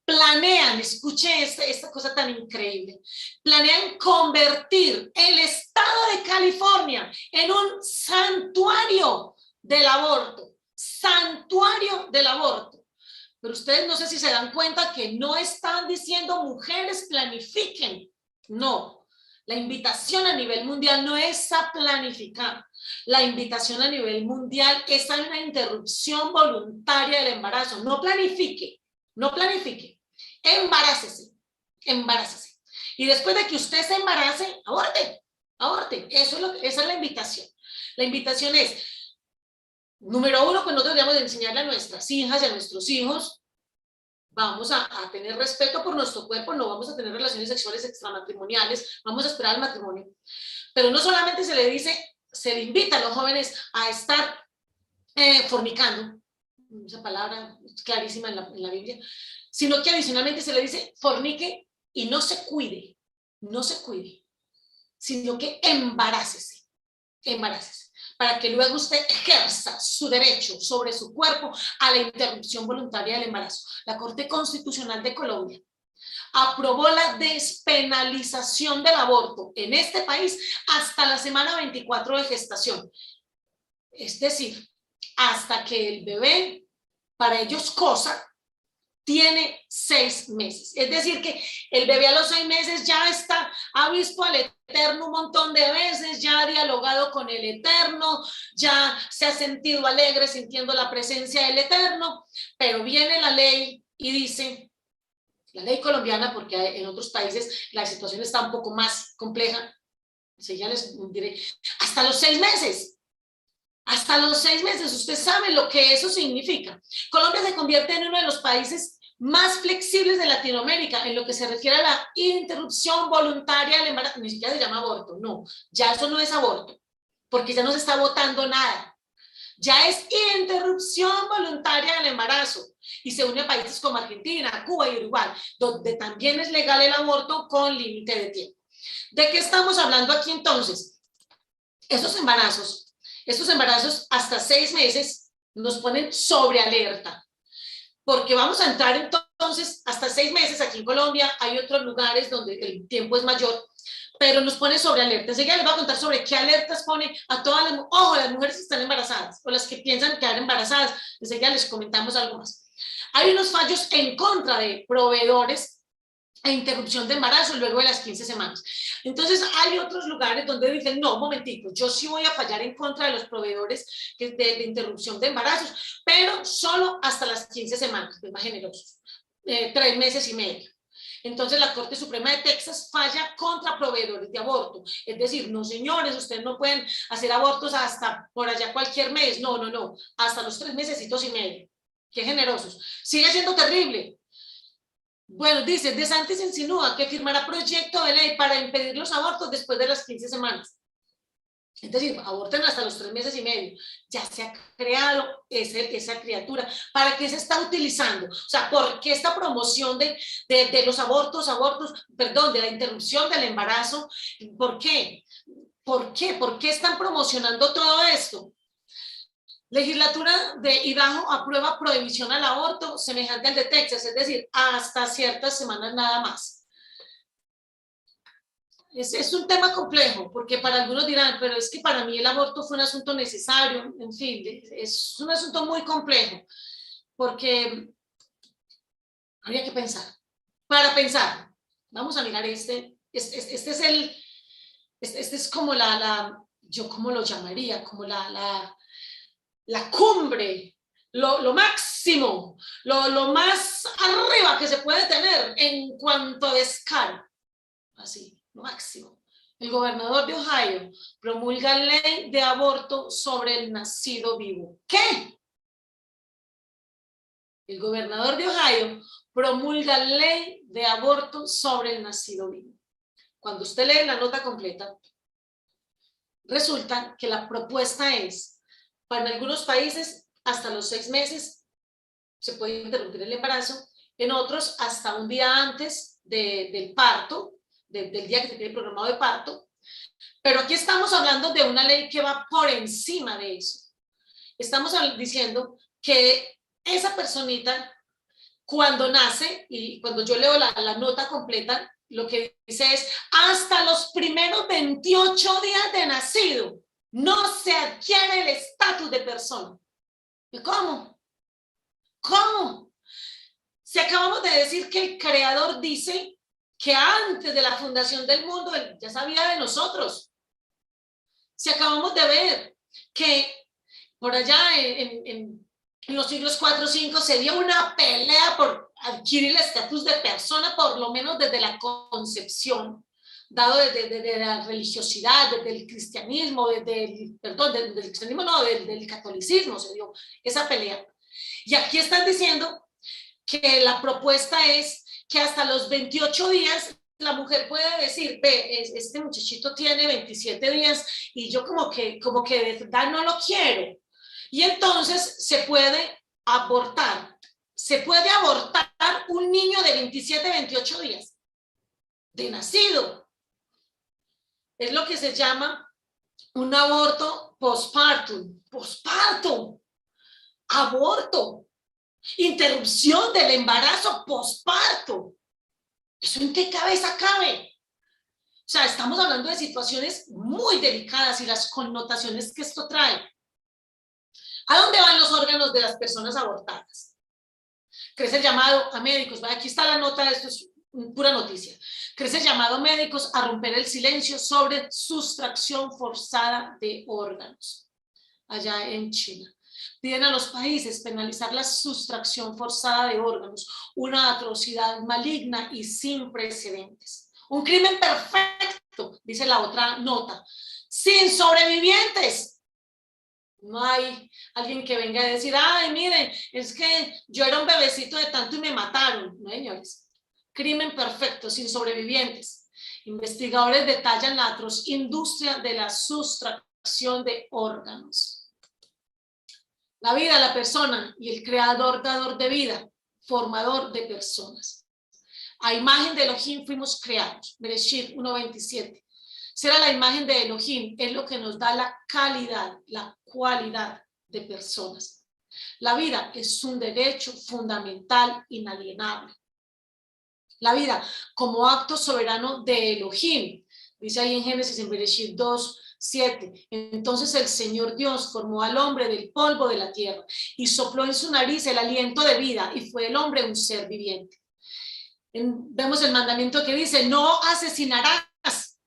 planean, escuche esta cosa tan increíble, planean convertir el estado de California en un santuario del aborto. Santuario del aborto. Pero ustedes no sé si se dan cuenta que no están diciendo mujeres planifiquen. No, la invitación a nivel mundial no es a planificar. La invitación a nivel mundial es a una interrupción voluntaria del embarazo. No planifique, no planifique. Embarácese, embarácese. Y después de que usted se embarace, aborte, aborte. Esa es la invitación. La invitación es, número uno, pues nosotros deberíamos de enseñarle a nuestras hijas y a nuestros hijos, vamos a tener respeto por nuestro cuerpo, no vamos a tener relaciones sexuales extramatrimoniales, vamos a esperar al matrimonio. Pero no solamente se le dice, se le invita a los jóvenes a estar fornicando, esa palabra clarísima en la Biblia, sino que adicionalmente se le dice fornique y no se cuide, sino que embarácese, embarácese, para que luego usted ejerza su derecho sobre su cuerpo a la interrupción voluntaria del embarazo. La Corte Constitucional de Colombia aprobó la despenalización del aborto en este país hasta la semana 24 de gestación. Es decir, hasta que el bebé, para ellos cosa, tiene 6 meses. Es decir, que el bebé a los 6 meses ya ha visto al Eterno un montón de veces, ya ha dialogado con el Eterno, ya se ha sentido alegre sintiendo la presencia del Eterno, pero viene la ley y dice, la ley colombiana, porque en otros países la situación está un poco más compleja, así ya les diré, hasta los 6 meses. Hasta los 6 meses, usted sabe lo que eso significa. Colombia se convierte en uno de los países más flexibles de Latinoamérica en lo que se refiere a la interrupción voluntaria del embarazo. Ni siquiera se llama aborto, no, ya eso no es aborto, porque ya no se está votando nada. Ya es interrupción voluntaria del embarazo y se une a países como Argentina, Cuba y Uruguay, donde también es legal el aborto con límite de tiempo. ¿De qué estamos hablando aquí entonces? Estos embarazos hasta 6 meses nos ponen sobre alerta, porque vamos a entrar entonces hasta 6 meses aquí en Colombia. Hay otros lugares donde el tiempo es mayor, pero nos pone sobre alerta. Enseguida les voy a contar sobre qué alertas pone a todas las, ojo, las mujeres que están embarazadas o las que piensan quedar embarazadas. Enseguida les comentamos algo más. Hay unos fallos en contra de proveedores e interrupción de embarazo luego de las 15 semanas. Entonces hay otros lugares donde dicen, no, un momentico, yo sí voy a fallar en contra de los proveedores de interrupción de embarazos, pero solo hasta las 15 semanas, es más generosos, 3 meses y medio. Entonces la Corte Suprema de Texas falla contra proveedores de aborto. Es decir, no señores, ustedes no pueden hacer abortos hasta por allá cualquier mes, no, hasta los 3 mesecitos y medio. Qué generosos. Sigue siendo terrible. Bueno, dice, DeSantis insinúa que firmará proyecto de ley para impedir los abortos después de las 15 semanas. Es decir, aborten hasta los 3 meses y medio. Ya se ha creado esa criatura. ¿Para qué se está utilizando? O sea, ¿por qué esta promoción de los abortos, perdón, de la interrupción del embarazo? ¿Por qué? ¿Por qué? ¿Por qué están promocionando todo esto? Legislatura de Idaho aprueba prohibición al aborto semejante al de Texas, es decir, hasta ciertas semanas nada más. Es un tema complejo, porque para algunos dirán, pero es que para mí el aborto fue un asunto necesario, en fin, es un asunto muy complejo, porque habría que pensar. Para pensar, vamos a mirar este es como yo cómo lo llamaría, como la cumbre, lo máximo, lo más arriba que se puede tener en cuanto a descaro. Así, lo máximo. El gobernador de Ohio promulga ley de aborto sobre el nacido vivo. ¿Qué? El gobernador de Ohio promulga ley de aborto sobre el nacido vivo. Cuando usted lee la nota completa, resulta que la propuesta es, para algunos países, hasta los 6 meses se puede interrumpir el embarazo, en otros hasta un día antes del parto, del día que se tiene programado de parto, pero aquí estamos hablando de una ley que va por encima de eso. Estamos diciendo que esa personita, cuando nace, y cuando yo leo la nota completa, lo que dice es, hasta los primeros 28 días de nacido, no se adquiere el estatus de persona. ¿Y cómo? ¿Cómo? Si acabamos de decir que el creador dice que antes de la fundación del mundo él ya sabía de nosotros. Si acabamos de ver que por allá en los siglos 4 o 5 se dio una pelea por adquirir el estatus de persona, por lo menos desde la concepción, dado desde la religiosidad, desde el cristianismo, del cristianismo no, del catolicismo se dio esa pelea. Y aquí están diciendo que la propuesta es que hasta los 28 días la mujer puede decir, ve, este muchachito tiene 27 días y yo como que de verdad no lo quiero. Y entonces se puede abortar. Se puede abortar un niño de 27, 28 días de nacido. Es lo que se llama un aborto postpartum. Postpartum. Aborto. Interrupción del embarazo postparto. ¿Eso en qué cabeza cabe? O sea, estamos hablando de situaciones muy delicadas y las connotaciones que esto trae. ¿A dónde van los órganos de las personas abortadas? Crece el llamado a médicos. Aquí está la nota, esto es pura noticia. Crece el llamado a médicos a romper el silencio sobre sustracción forzada de órganos allá en China. Piden a los países penalizar la sustracción forzada de órganos, una atrocidad maligna y sin precedentes. Un crimen perfecto, dice la otra nota, sin sobrevivientes. No hay alguien que venga a decir, ay, miren, es que yo era un bebecito de tanto y me mataron. No, señores. Crimen perfecto, sin sobrevivientes. Investigadores detallan la atroz industria de la sustracción de órganos. La vida, la persona y el creador, dador de vida, formador de personas. A imagen de Elohim fuimos creados. Bereshit 1:27. Ser a la imagen de Elohim es lo que nos da la calidad, la cualidad de personas. La vida es un derecho fundamental, inalienable. La vida como acto soberano de Elohim. Dice ahí en Génesis, en Bereshit 2:7. Entonces el Señor Dios formó al hombre del polvo de la tierra y sopló en su nariz el aliento de vida y fue el hombre un ser viviente. Vemos el mandamiento que dice, no asesinarás.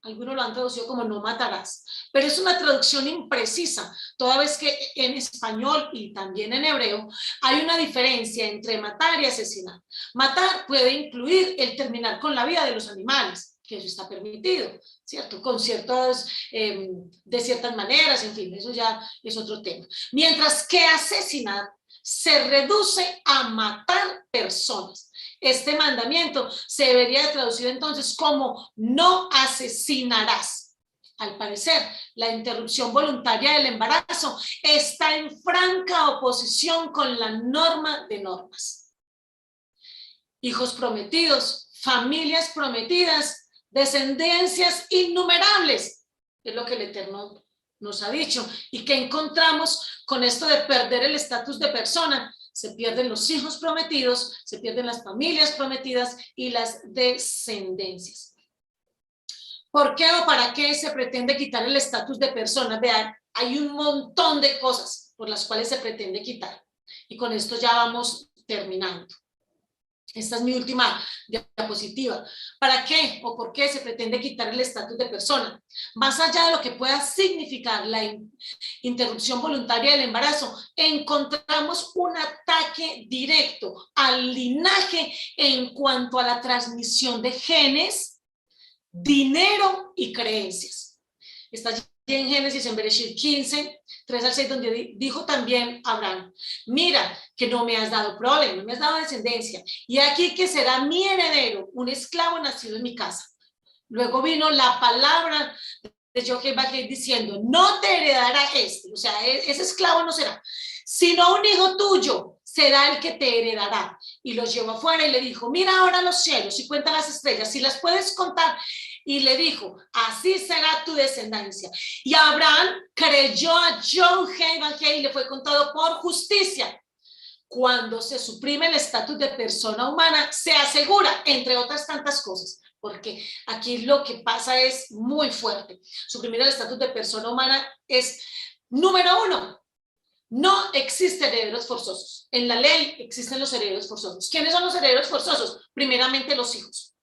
Algunos lo han traducido como no matarás, pero es una traducción imprecisa, toda vez que en español y también en hebreo hay una diferencia entre matar y asesinar. Matar puede incluir el terminar con la vida de los animales, que eso está permitido, ¿cierto? Con ciertas, de ciertas maneras, en fin, eso ya es otro tema. Mientras que asesinar se reduce a matar personas. Este mandamiento se debería traducir entonces como no asesinarás. Al parecer, la interrupción voluntaria del embarazo está en franca oposición con la norma de normas. Hijos prometidos, familias prometidas, descendencias innumerables, es lo que el Eterno nos ha dicho. ¿Y qué encontramos con esto de perder el estatus de persona? Se pierden los hijos prometidos, se pierden las familias prometidas y las descendencias. ¿Por qué o para qué se pretende quitar el estatus de persona? Vean, hay un montón de cosas por las cuales se pretende quitar. Y con esto ya vamos terminando. Esta es mi última diapositiva. ¿Para qué o por qué se pretende quitar el estatus de persona? Más allá de lo que pueda significar la interrupción voluntaria del embarazo, encontramos un ataque directo al linaje en cuanto a la transmisión de genes, dinero y creencias. Está allí en Génesis, en Bereshit 15, 3-6, donde dijo también Abraham, mira que no me has dado problema, no me has dado descendencia, y aquí que será mi heredero, un esclavo nacido en mi casa. Luego vino la palabra de Jehová diciendo, no te heredará o sea, ese esclavo no será, sino un hijo tuyo será el que te heredará. Y los llevó afuera y le dijo, mira ahora los cielos y cuenta las estrellas, si las puedes contar. Y le dijo, así será tu descendencia. Y Abraham creyó a Jehová y le fue contado por justicia. Cuando se suprime el estatus de persona humana, se asegura, entre otras tantas cosas, porque aquí lo que pasa es muy fuerte. Suprimir el estatus de persona humana es, número uno, no existen herederos forzosos. En la ley existen los herederos forzosos. ¿Quiénes son los herederos forzosos? Primeramente los hijos.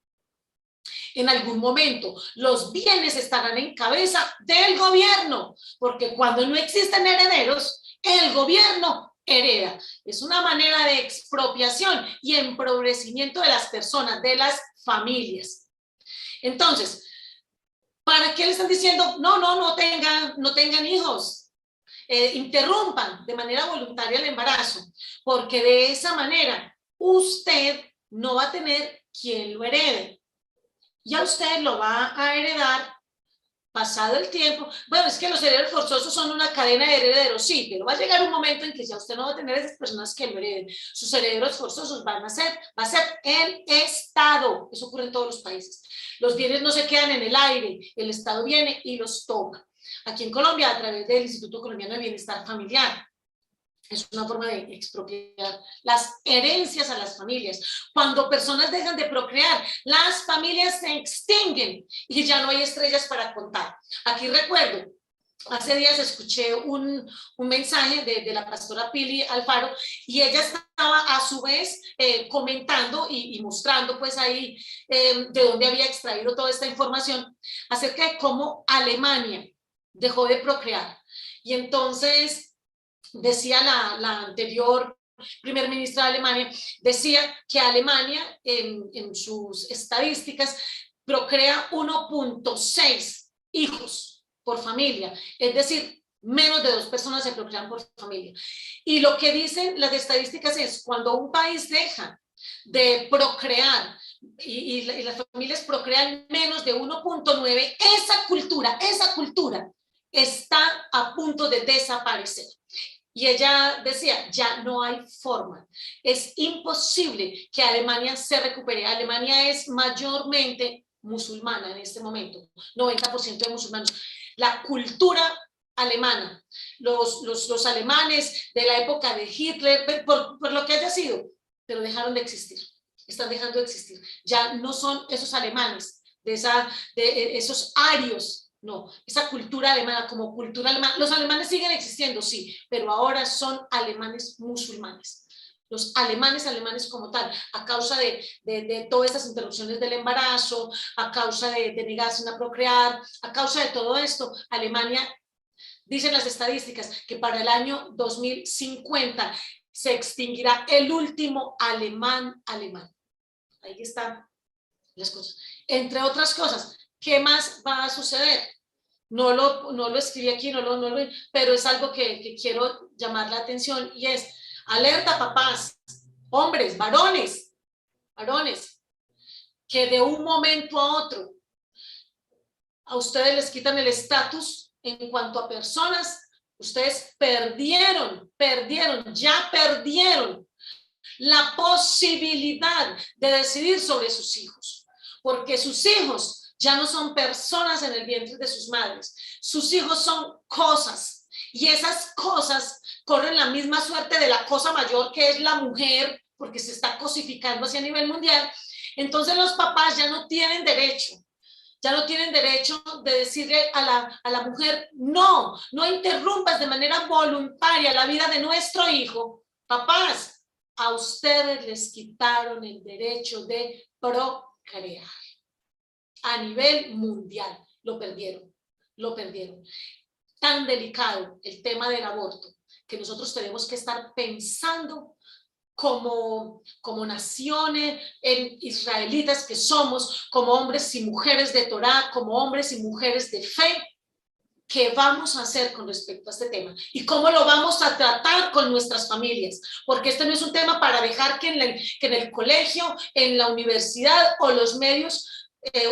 En algún momento los bienes estarán en cabeza del gobierno, porque cuando no existen herederos, el gobierno hereda. Es una manera de expropiación y empobrecimiento de las personas, de las familias. Entonces, ¿para qué le están diciendo? No tengan hijos? Interrumpan de manera voluntaria el embarazo, porque de esa manera usted no va a tener quien lo herede. Ya usted lo va a heredar pasado el tiempo. Bueno, es que los herederos forzosos son una cadena de herederos, sí, pero va a llegar un momento en que ya usted no va a tener esas personas que lo hereden. Sus herederos forzosos va a ser el Estado. Eso ocurre en todos los países. Los bienes no se quedan en el aire, el Estado viene y los toma. Aquí en Colombia, a través del Instituto Colombiano de Bienestar Familiar, es una forma de expropiar las herencias a las familias. Cuando personas dejan de procrear, las familias se extinguen y ya no hay estrellas para contar. Aquí recuerdo, hace días escuché un mensaje de la pastora Pili Alfaro y ella estaba a su vez comentando y mostrando pues ahí de dónde había extraído toda esta información acerca de cómo Alemania dejó de procrear. Y entonces decía la anterior primer ministra de Alemania, decía que Alemania en sus estadísticas procrea 1.6 hijos por familia, es decir, menos de 2 personas se procrean por familia. Y lo que dicen las estadísticas es, cuando un país deja de procrear y las familias procrean menos de 1.9, esa cultura está a punto de desaparecer. Y ella decía, ya no hay forma, es imposible que Alemania se recupere. Alemania es mayormente musulmana en este momento, 90% de musulmanes. La cultura alemana, los alemanes de la época de Hitler, por lo que haya sido, pero dejaron de existir, están dejando de existir. Ya no son esos alemanes, de esos arios, no, esa cultura alemana como cultura alemana. Los alemanes siguen existiendo, sí, pero ahora son alemanes musulmanes. Los alemanes como tal, a causa de todas estas interrupciones del embarazo, a causa de negarse a procrear, a causa de todo esto, Alemania, dicen las estadísticas, que para el año 2050 se extinguirá el último alemán. Ahí están las cosas. Entre otras cosas, ¿qué más va a suceder? No lo escribí aquí, pero es algo que quiero llamar la atención y es, alerta papás, hombres, varones, que de un momento a otro a ustedes les quitan el estatus en cuanto a personas, ustedes ya perdieron la posibilidad de decidir sobre sus hijos, porque sus hijos ya no son personas en el vientre de sus madres, sus hijos son cosas, y esas cosas corren la misma suerte de la cosa mayor que es la mujer, porque se está cosificando hacia nivel mundial. Entonces los papás ya no tienen derecho de decirle a la mujer, no interrumpas de manera voluntaria la vida de nuestro hijo. Papás, a ustedes les quitaron el derecho de procrear a nivel mundial. Lo perdieron. Tan delicado el tema del aborto que nosotros tenemos que estar pensando como naciones israelitas que somos, como hombres y mujeres de Torá, como hombres y mujeres de fe, ¿qué vamos a hacer con respecto a este tema? ¿Y cómo lo vamos a tratar con nuestras familias? Porque este no es un tema para dejar que en el colegio, en la universidad o los medios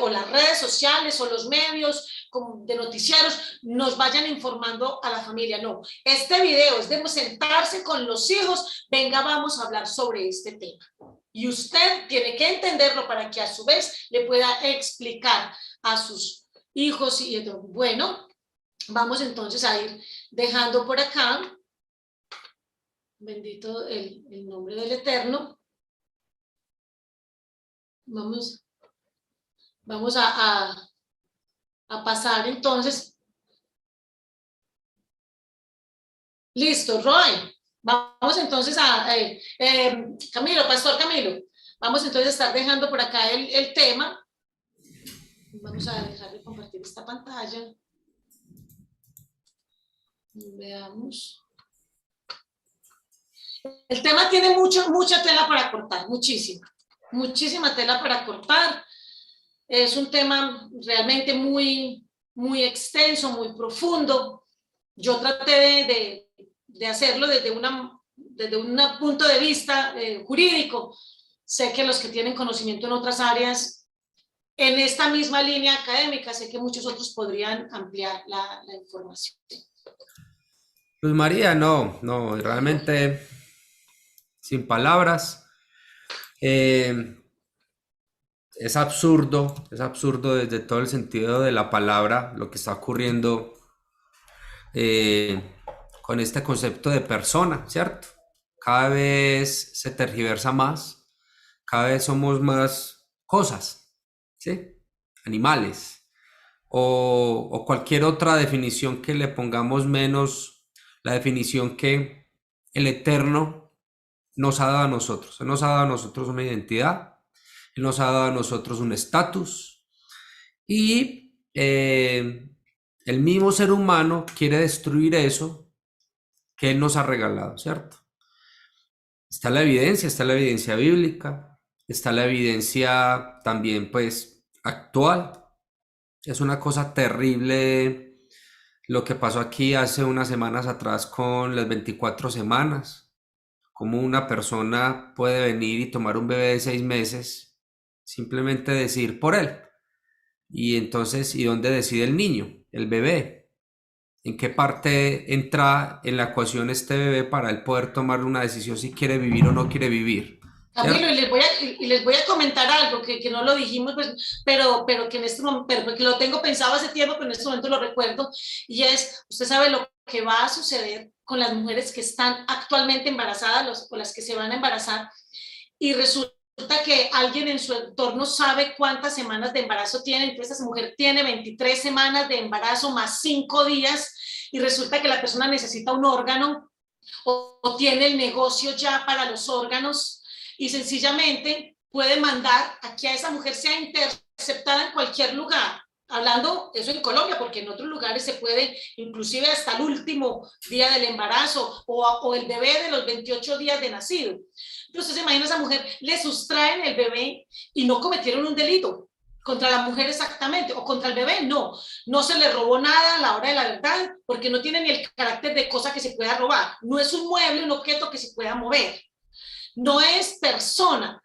o las redes sociales o los medios de noticiarios nos vayan informando a la familia. No, este video es de sentarse con los hijos, venga, vamos a hablar sobre este tema. Y usted tiene que entenderlo para que a su vez le pueda explicar a sus hijos. Y bueno, vamos entonces a ir dejando por acá. Bendito el nombre del Eterno. Vamos a pasar entonces. Listo, Roy. Vamos entonces Camilo, Pastor Camilo. Vamos entonces a estar dejando por acá el tema. Vamos a dejar de compartir esta pantalla. Veamos. El tema tiene mucha tela para cortar, muchísima tela para cortar. Es un tema realmente muy extenso, muy profundo. Yo traté de hacerlo desde un punto de vista jurídico. Sé que los que tienen conocimiento en otras áreas, en esta misma línea académica, sé que muchos otros podrían ampliar la información. Pues María, no, realmente sin palabras. Es absurdo desde todo el sentido de la palabra lo que está ocurriendo con este concepto de persona, ¿cierto? Cada vez se tergiversa más, cada vez somos más cosas, ¿sí? Animales o cualquier otra definición que le pongamos menos la definición que el Eterno nos ha dado a nosotros. Él nos ha dado a nosotros una identidad, Él nos ha dado a nosotros un estatus y el mismo ser humano quiere destruir eso que Él nos ha regalado, ¿cierto? Está la evidencia bíblica, está la evidencia también pues actual. Es una cosa terrible lo que pasó aquí hace unas semanas atrás con las 24 semanas. Cómo una persona puede venir y tomar un bebé de 6 meses, simplemente decir por él. Y entonces, ¿y dónde decide el niño, el bebé? ¿En qué parte entra en la ecuación este bebé para él poder tomar una decisión si quiere vivir o no quiere vivir? Camilo, ¿Cierto? y les voy a comentar algo que no lo dijimos, pues, pero que en este momento, pero que lo tengo pensado hace tiempo, pero en este momento lo recuerdo, y es, usted sabe lo que va a suceder con las mujeres que están actualmente embarazadas o las que se van a embarazar, y resulta que alguien en su entorno sabe cuántas semanas de embarazo tiene, entonces esa mujer tiene 23 semanas de embarazo más 5 días, y resulta que la persona necesita un órgano o tiene el negocio ya para los órganos y sencillamente puede mandar a que a esa mujer sea interceptada en cualquier lugar. Hablando eso en Colombia, porque en otros lugares se puede, inclusive hasta el último día del embarazo o el bebé de los 28 días de nacido. Entonces, se imagina a esa mujer, le sustraen el bebé y no cometieron un delito contra la mujer exactamente, o contra el bebé, no se le robó nada a la hora de la verdad, porque no tiene ni el carácter de cosa que se pueda robar, no es un mueble, un objeto que se pueda mover, no es persona.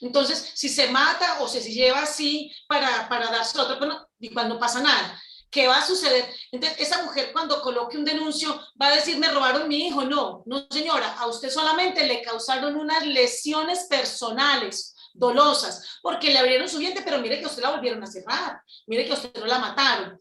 Entonces, si se mata o se lleva así para darse a otra persona, igual no pasa nada. ¿Qué va a suceder? Entonces, esa mujer cuando coloque un denuncio va a decir, me robaron mi hijo. No, no señora, a usted solamente le causaron unas lesiones personales, dolosas, porque le abrieron su vientre, pero mire que a usted la volvieron a cerrar, mire que a usted no la mataron.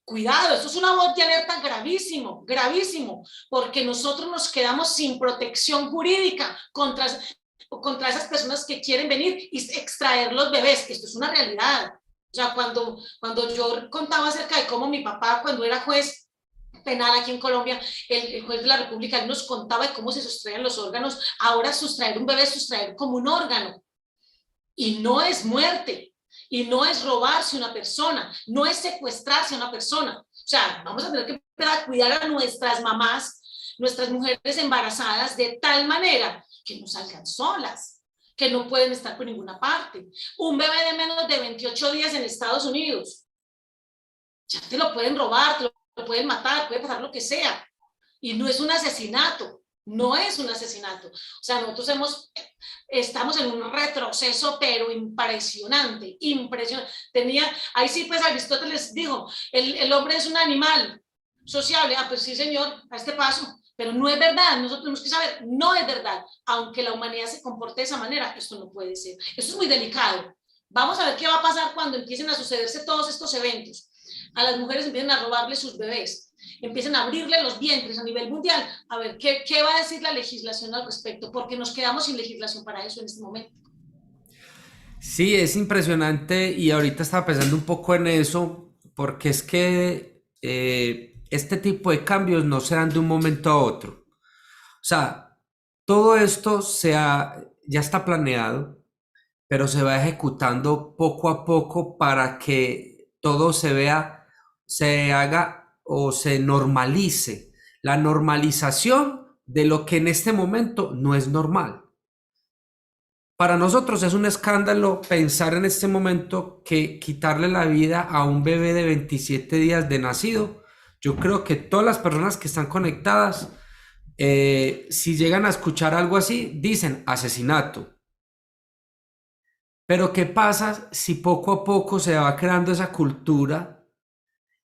Cuidado, esto es una voz de alerta gravísimo, gravísimo, porque nosotros nos quedamos sin protección jurídica contra esas personas que quieren venir y extraer los bebés. Esto es una realidad. O sea, cuando yo contaba acerca de cómo mi papá, cuando era juez penal aquí en Colombia, el juez de la República, él nos contaba de cómo se sustraían los órganos. Ahora sustraer un bebé es sustraer como un órgano. Y no es muerte. Y no es robarse una persona. No es secuestrarse a una persona. O sea, vamos a tener que empezar a cuidar a nuestras mamás, nuestras mujeres embarazadas, de tal manera que no salgan solas, que no pueden estar por ninguna parte. Un bebé de menos de 28 días en Estados Unidos, ya te lo pueden robar, te lo pueden matar, puede pasar lo que sea. Y no es un asesinato, no es un asesinato. O sea, nosotros estamos en un retroceso, pero impresionante, impresionante. Ahí sí, pues Aristóteles dijo, el hombre es un animal sociable. Ah, pues sí, señor, a este paso. Pero no es verdad, nosotros tenemos que saber, no es verdad. Aunque la humanidad se comporte de esa manera, esto no puede ser. Esto es muy delicado. Vamos a ver qué va a pasar cuando empiecen a sucederse todos estos eventos. A las mujeres empiezan a robarle sus bebés, empiecen a abrirle los vientres a nivel mundial. A ver, ¿qué va a decir la legislación al respecto? Porque nos quedamos sin legislación para eso en este momento. Sí, es impresionante y ahorita estaba pensando un poco en eso, porque es que este tipo de cambios no se dan de un momento a otro. O sea, todo esto ya está planeado, pero se va ejecutando poco a poco para que todo se vea, se haga o se normalice. La normalización de lo que en este momento no es normal. Para nosotros es un escándalo pensar en este momento que quitarle la vida a un bebé de 27 días de nacido. Yo creo que todas las personas que están conectadas, si llegan a escuchar algo así, dicen asesinato. Pero ¿qué pasa si poco a poco se va creando esa cultura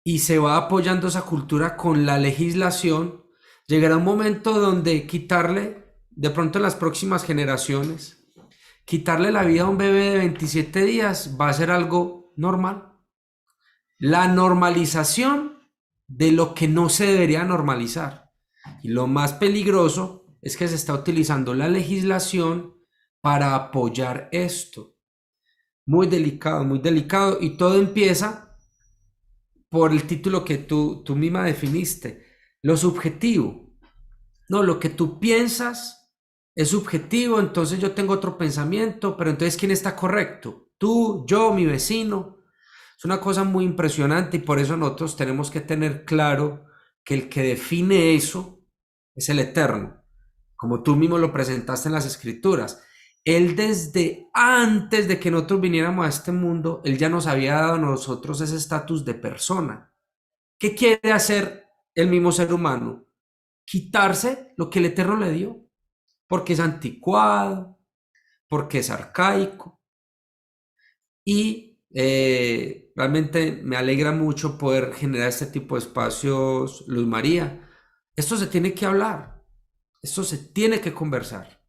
y se va apoyando esa cultura con la legislación? Llegará un momento donde quitarle, de pronto en las próximas generaciones, quitarle la vida a un bebé de 27 días va a ser algo normal. La normalización de lo que no se debería normalizar. Y lo más peligroso es que se está utilizando la legislación para apoyar esto. Muy delicado. Y todo empieza por el título que tú misma definiste, lo subjetivo. No, lo que tú piensas es subjetivo, entonces yo tengo otro pensamiento, pero entonces ¿quién está correcto? Tú, yo, mi vecino. Es una cosa muy impresionante y por eso nosotros tenemos que tener claro que el que define eso es el Eterno, como tú mismo lo presentaste en las Escrituras. Él desde antes de que nosotros viniéramos a este mundo, Él ya nos había dado a nosotros ese estatus de persona. ¿Qué quiere hacer el mismo ser humano? Quitarse lo que el Eterno le dio, porque es anticuado, porque es arcaico y Realmente me alegra mucho poder generar este tipo de espacios, Luz María. Esto se tiene que hablar, esto se tiene que conversar.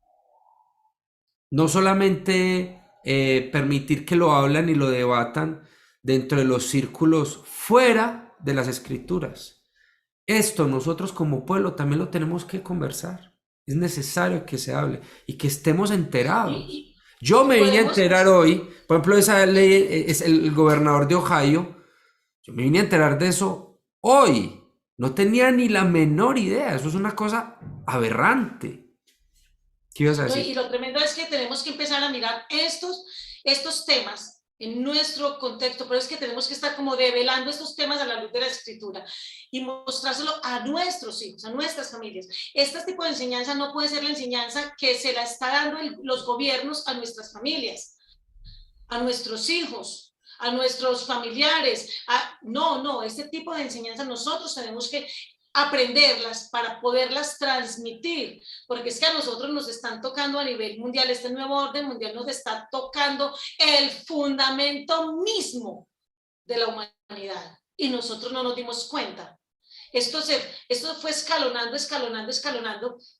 No solamente permitir que lo hablan y lo debatan dentro de los círculos fuera de las escrituras. Esto nosotros como pueblo también lo tenemos que conversar. Es necesario que se hable y que estemos enterados. Y, Yo y me vine a podemos, enterar hoy, por ejemplo, esa ley es el gobernador de Ohio. Yo me vine a enterar de eso hoy. No tenía ni la menor idea. Eso es una cosa aberrante. ¿Qué ibas a ¿no? decir? Y lo tremendo es que tenemos que empezar a mirar estos temas en nuestro contexto, pero es que tenemos que estar como develando estos temas a la luz de la escritura y mostrárselo a nuestros hijos, a nuestras familias. Este tipo de enseñanza no puede ser la enseñanza que se la está dando los gobiernos a nuestras familias, a nuestros hijos, a nuestros familiares. No, este tipo de enseñanza nosotros tenemos que aprenderlas para poderlas transmitir, porque es que a nosotros nos están tocando a nivel mundial, este nuevo orden mundial nos está tocando el fundamento mismo de la humanidad y nosotros no nos dimos cuenta. Esto fue escalonando,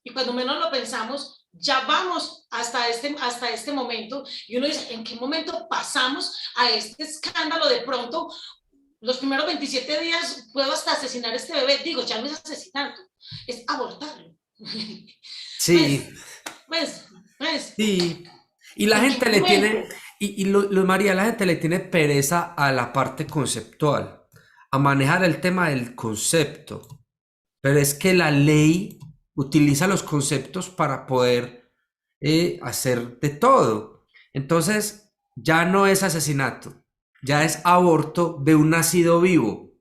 y cuando menos lo pensamos, ya vamos hasta este momento, y uno dice, ¿en qué momento pasamos a este escándalo? De pronto, los primeros 27 días puedo hasta asesinar a este bebé. Digo, ya no es asesinato, es abortarlo. Sí, pues, pues, pues, sí. Y la ¿en qué gente le tiene, momento? María, la gente le tiene pereza a la parte conceptual, a manejar el tema del concepto. Pero es que la ley utiliza los conceptos para poder hacer de todo. Entonces, ya no es asesinato, ya es aborto de un nacido vivo.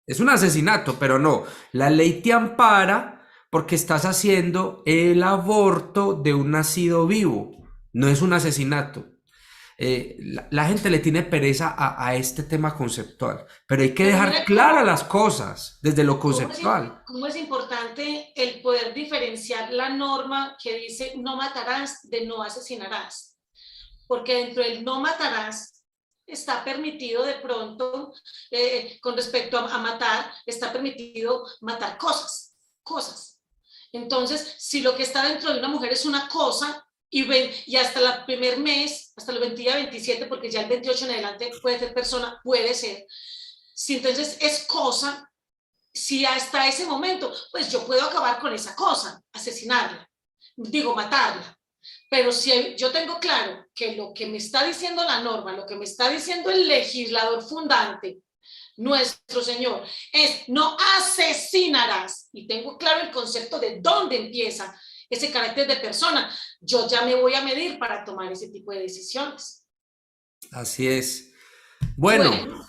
Es un asesinato, pero no. La ley te ampara porque estás haciendo el aborto de un nacido vivo. No es un asesinato. La gente le tiene pereza a este tema conceptual, pero hay que Pero dejar mira claras las cosas desde lo conceptual. cómo es importante el poder diferenciar la norma que dice no matarás de no asesinarás, porque dentro del no matarás está permitido de pronto, con respecto a matar, está permitido matar cosas. Entonces, si lo que está dentro de una mujer es una cosa, y hasta el primer mes, hasta el 20 27, porque ya el 28 en adelante puede ser persona, puede ser. Si entonces es cosa, si hasta ese momento, pues yo puedo acabar con esa cosa, asesinarla, digo, matarla. Pero si yo tengo claro que lo que me está diciendo la norma, lo que me está diciendo el legislador fundante, nuestro Señor, es no asesinarás, y tengo claro el concepto de dónde empieza ese carácter de persona, yo ya me voy a medir para tomar ese tipo de decisiones. Así es. Bueno, Bueno,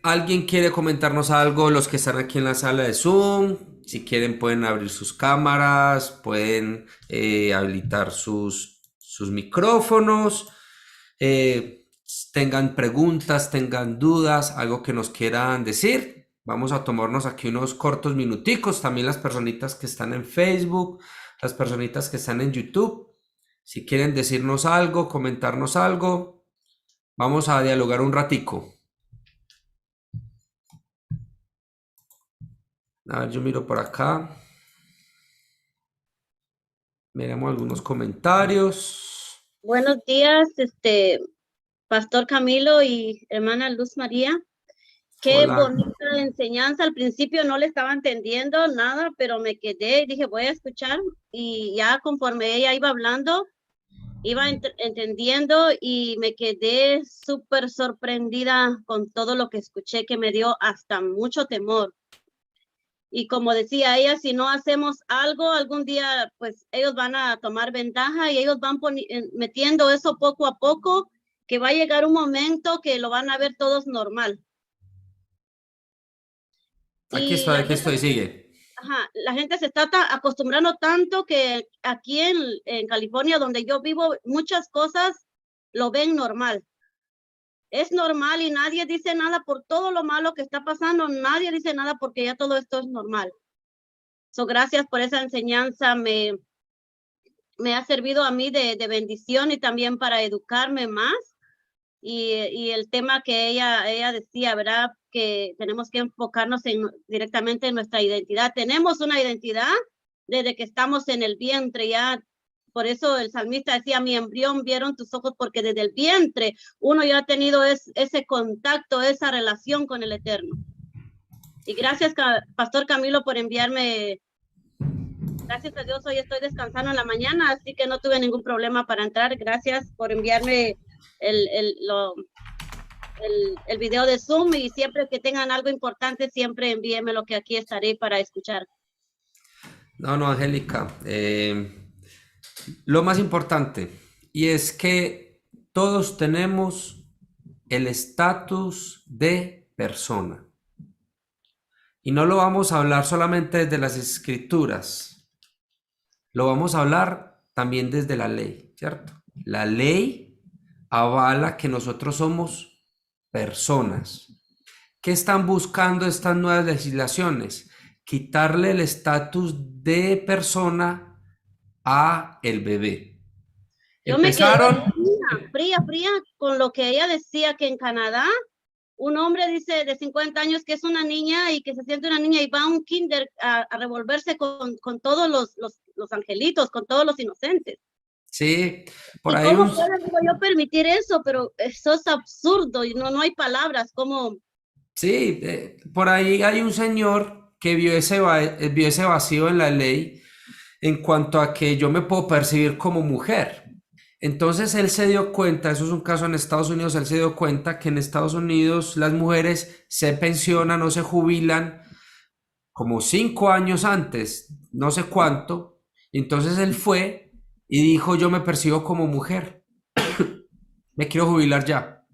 ¿alguien quiere comentarnos algo? Los que están aquí en la sala de Zoom, si quieren pueden abrir sus cámaras, pueden habilitar sus micrófonos, tengan preguntas, tengan dudas, algo que nos quieran decir. Vamos a tomarnos aquí unos cortos minuticos, también las personitas que están en Facebook, las personitas que están en YouTube, si quieren decirnos algo, comentarnos algo, vamos a dialogar un ratico. A ver, yo miro por acá. Miramos algunos comentarios. Buenos días, Pastor Camilo y hermana Luz María. Qué Hola. bonita enseñanza. Al principio no le estaba entendiendo nada, pero me quedé y dije, voy a escuchar. Y ya conforme ella iba hablando, iba entendiendo y me quedé súper sorprendida con todo lo que escuché, que me dio hasta mucho temor. Y como decía ella, si no hacemos algo, algún día, pues ellos van a tomar ventaja y ellos van metiendo eso poco a poco, que va a llegar un momento que lo van a ver todos normal. Y Aquí estoy, sigue. la gente se está acostumbrando tanto que aquí en California, donde yo vivo, muchas cosas lo ven normal. Es normal y nadie dice nada por todo lo malo que está pasando. Nadie dice nada porque ya todo esto es normal. Gracias por esa enseñanza. Me ha servido a mí de bendición y también para educarme más y el tema que ella decía, ¿verdad? Que tenemos que enfocarnos directamente en nuestra identidad. Tenemos una identidad desde que estamos en el vientre, ya. Por eso el salmista decía, mi embrión vieron tus ojos, porque desde el vientre uno ya ha tenido ese contacto, esa relación con el Eterno. Y gracias, Pastor Camilo, por enviarme. Gracias a Dios, hoy estoy descansando en la mañana, así que no tuve ningún problema para entrar. Gracias por enviarme el video de Zoom, y siempre que tengan algo importante, siempre envíenme, lo que aquí estaré para escuchar. No, Angélica, lo más importante, y es que todos tenemos el estatus de persona. Y no lo vamos a hablar solamente desde las escrituras, lo vamos a hablar también desde la ley, ¿cierto? La ley avala que nosotros somos personas. ¿Qué están buscando estas nuevas legislaciones? Quitarle el estatus de persona a el bebé. Yo me quedé fría con lo que ella decía, que en Canadá un hombre dice de 50 años que es una niña y que se siente una niña y va a un kinder a revolverse con todos los angelitos, con todos los inocentes. Sí, por ahí. ¿Cómo puedo yo permitir eso? Pero eso es absurdo y no hay palabras. ¿Cómo? Sí, por ahí hay un señor que vio ese vacío en la ley en cuanto a que yo me puedo percibir como mujer. Entonces él se dio cuenta, eso es un caso en Estados Unidos, él se dio cuenta que en Estados Unidos las mujeres se pensionan o se jubilan como 5 años antes, no sé cuánto. Entonces él fue y dijo, yo me percibo como mujer, me quiero jubilar ya.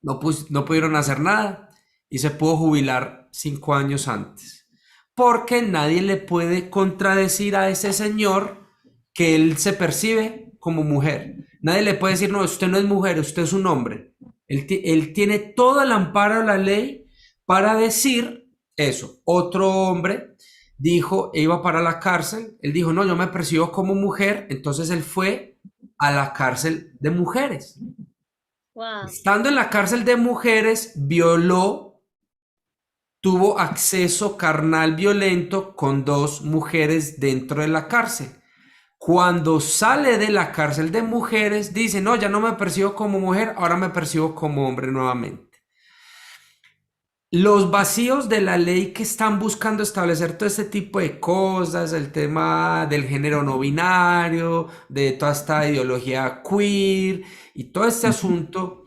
No pudieron hacer nada y se pudo jubilar 5 años antes. Porque nadie le puede contradecir a ese señor que él se percibe como mujer. Nadie le puede decir, no, usted no es mujer, usted es un hombre. Él tiene todo el amparo de la ley para decir eso. Otro hombre dijo, iba para la cárcel, él dijo, no, yo me percibo como mujer, entonces él fue a la cárcel de mujeres. Wow. Estando en la cárcel de mujeres, violó, tuvo acceso carnal violento con 2 mujeres dentro de la cárcel. Cuando sale de la cárcel de mujeres, dice, no, ya no me percibo como mujer, ahora me percibo como hombre nuevamente. Los vacíos de la ley que están buscando establecer todo este tipo de cosas, el tema del género no binario, de toda esta ideología queer y todo este asunto,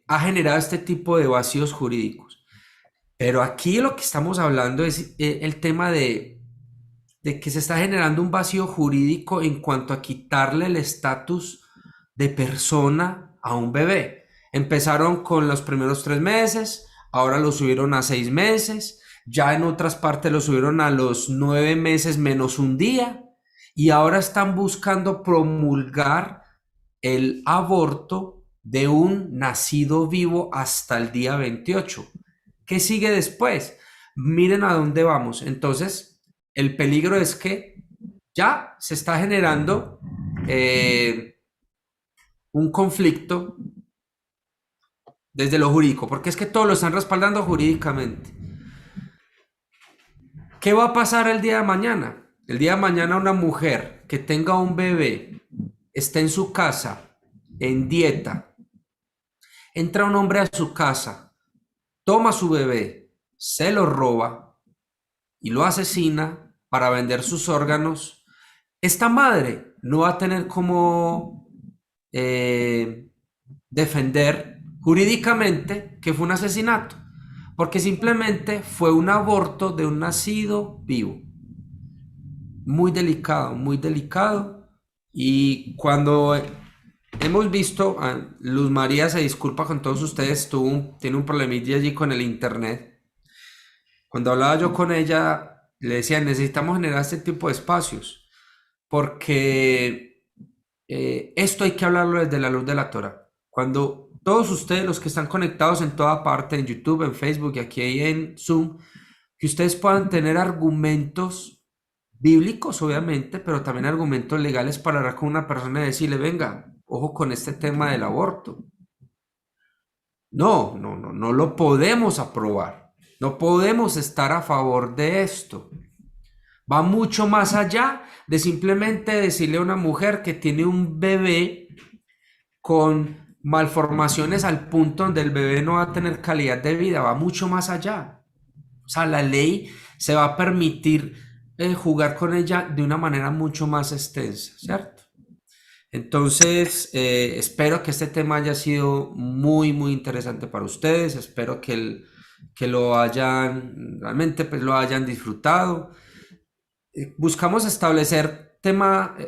ha generado este tipo de vacíos jurídicos. Pero aquí lo que estamos hablando es el tema de que se está generando un vacío jurídico en cuanto a quitarle el estatus de persona a un bebé. Empezaron con los primeros 3 meses, ahora lo subieron a 6 meses, ya en otras partes lo subieron a los 9 meses menos un día, y ahora están buscando promulgar el aborto de un nacido vivo hasta el día 28. ¿Qué sigue después? Miren a dónde vamos. Entonces, el peligro es que ya se está generando un conflicto desde lo jurídico, porque es que todo lo están respaldando jurídicamente. ¿Qué va a pasar el día de mañana? El día de mañana una mujer que tenga un bebé, está en su casa, en dieta, entra un hombre a su casa, toma su bebé, se lo roba y lo asesina para vender sus órganos. Esta madre no va a tener cómo defender jurídicamente que fue un asesinato, porque simplemente fue un aborto de un nacido vivo. Muy delicado. Y cuando hemos visto, Luz María se disculpa con todos ustedes, tiene un problemilla allí con el internet. Cuando hablaba yo con ella, le decía, necesitamos generar este tipo de espacios, porque esto hay que hablarlo desde la luz de la Torá. Cuando todos ustedes, los que están conectados en toda parte, en YouTube, en Facebook y aquí en Zoom, que ustedes puedan tener argumentos bíblicos, obviamente, pero también argumentos legales para hablar con una persona y decirle, venga, ojo con este tema del aborto. No lo podemos aprobar. No podemos estar a favor de esto. Va mucho más allá de simplemente decirle a una mujer que tiene un bebé con malformaciones al punto donde el bebé no va a tener calidad de vida. Va mucho más allá. O sea, la ley se va a permitir jugar con ella de una manera mucho más extensa, ¿cierto? Entonces, espero que este tema haya sido muy, muy interesante para ustedes. Espero que lo hayan, realmente pues lo hayan disfrutado. Buscamos establecer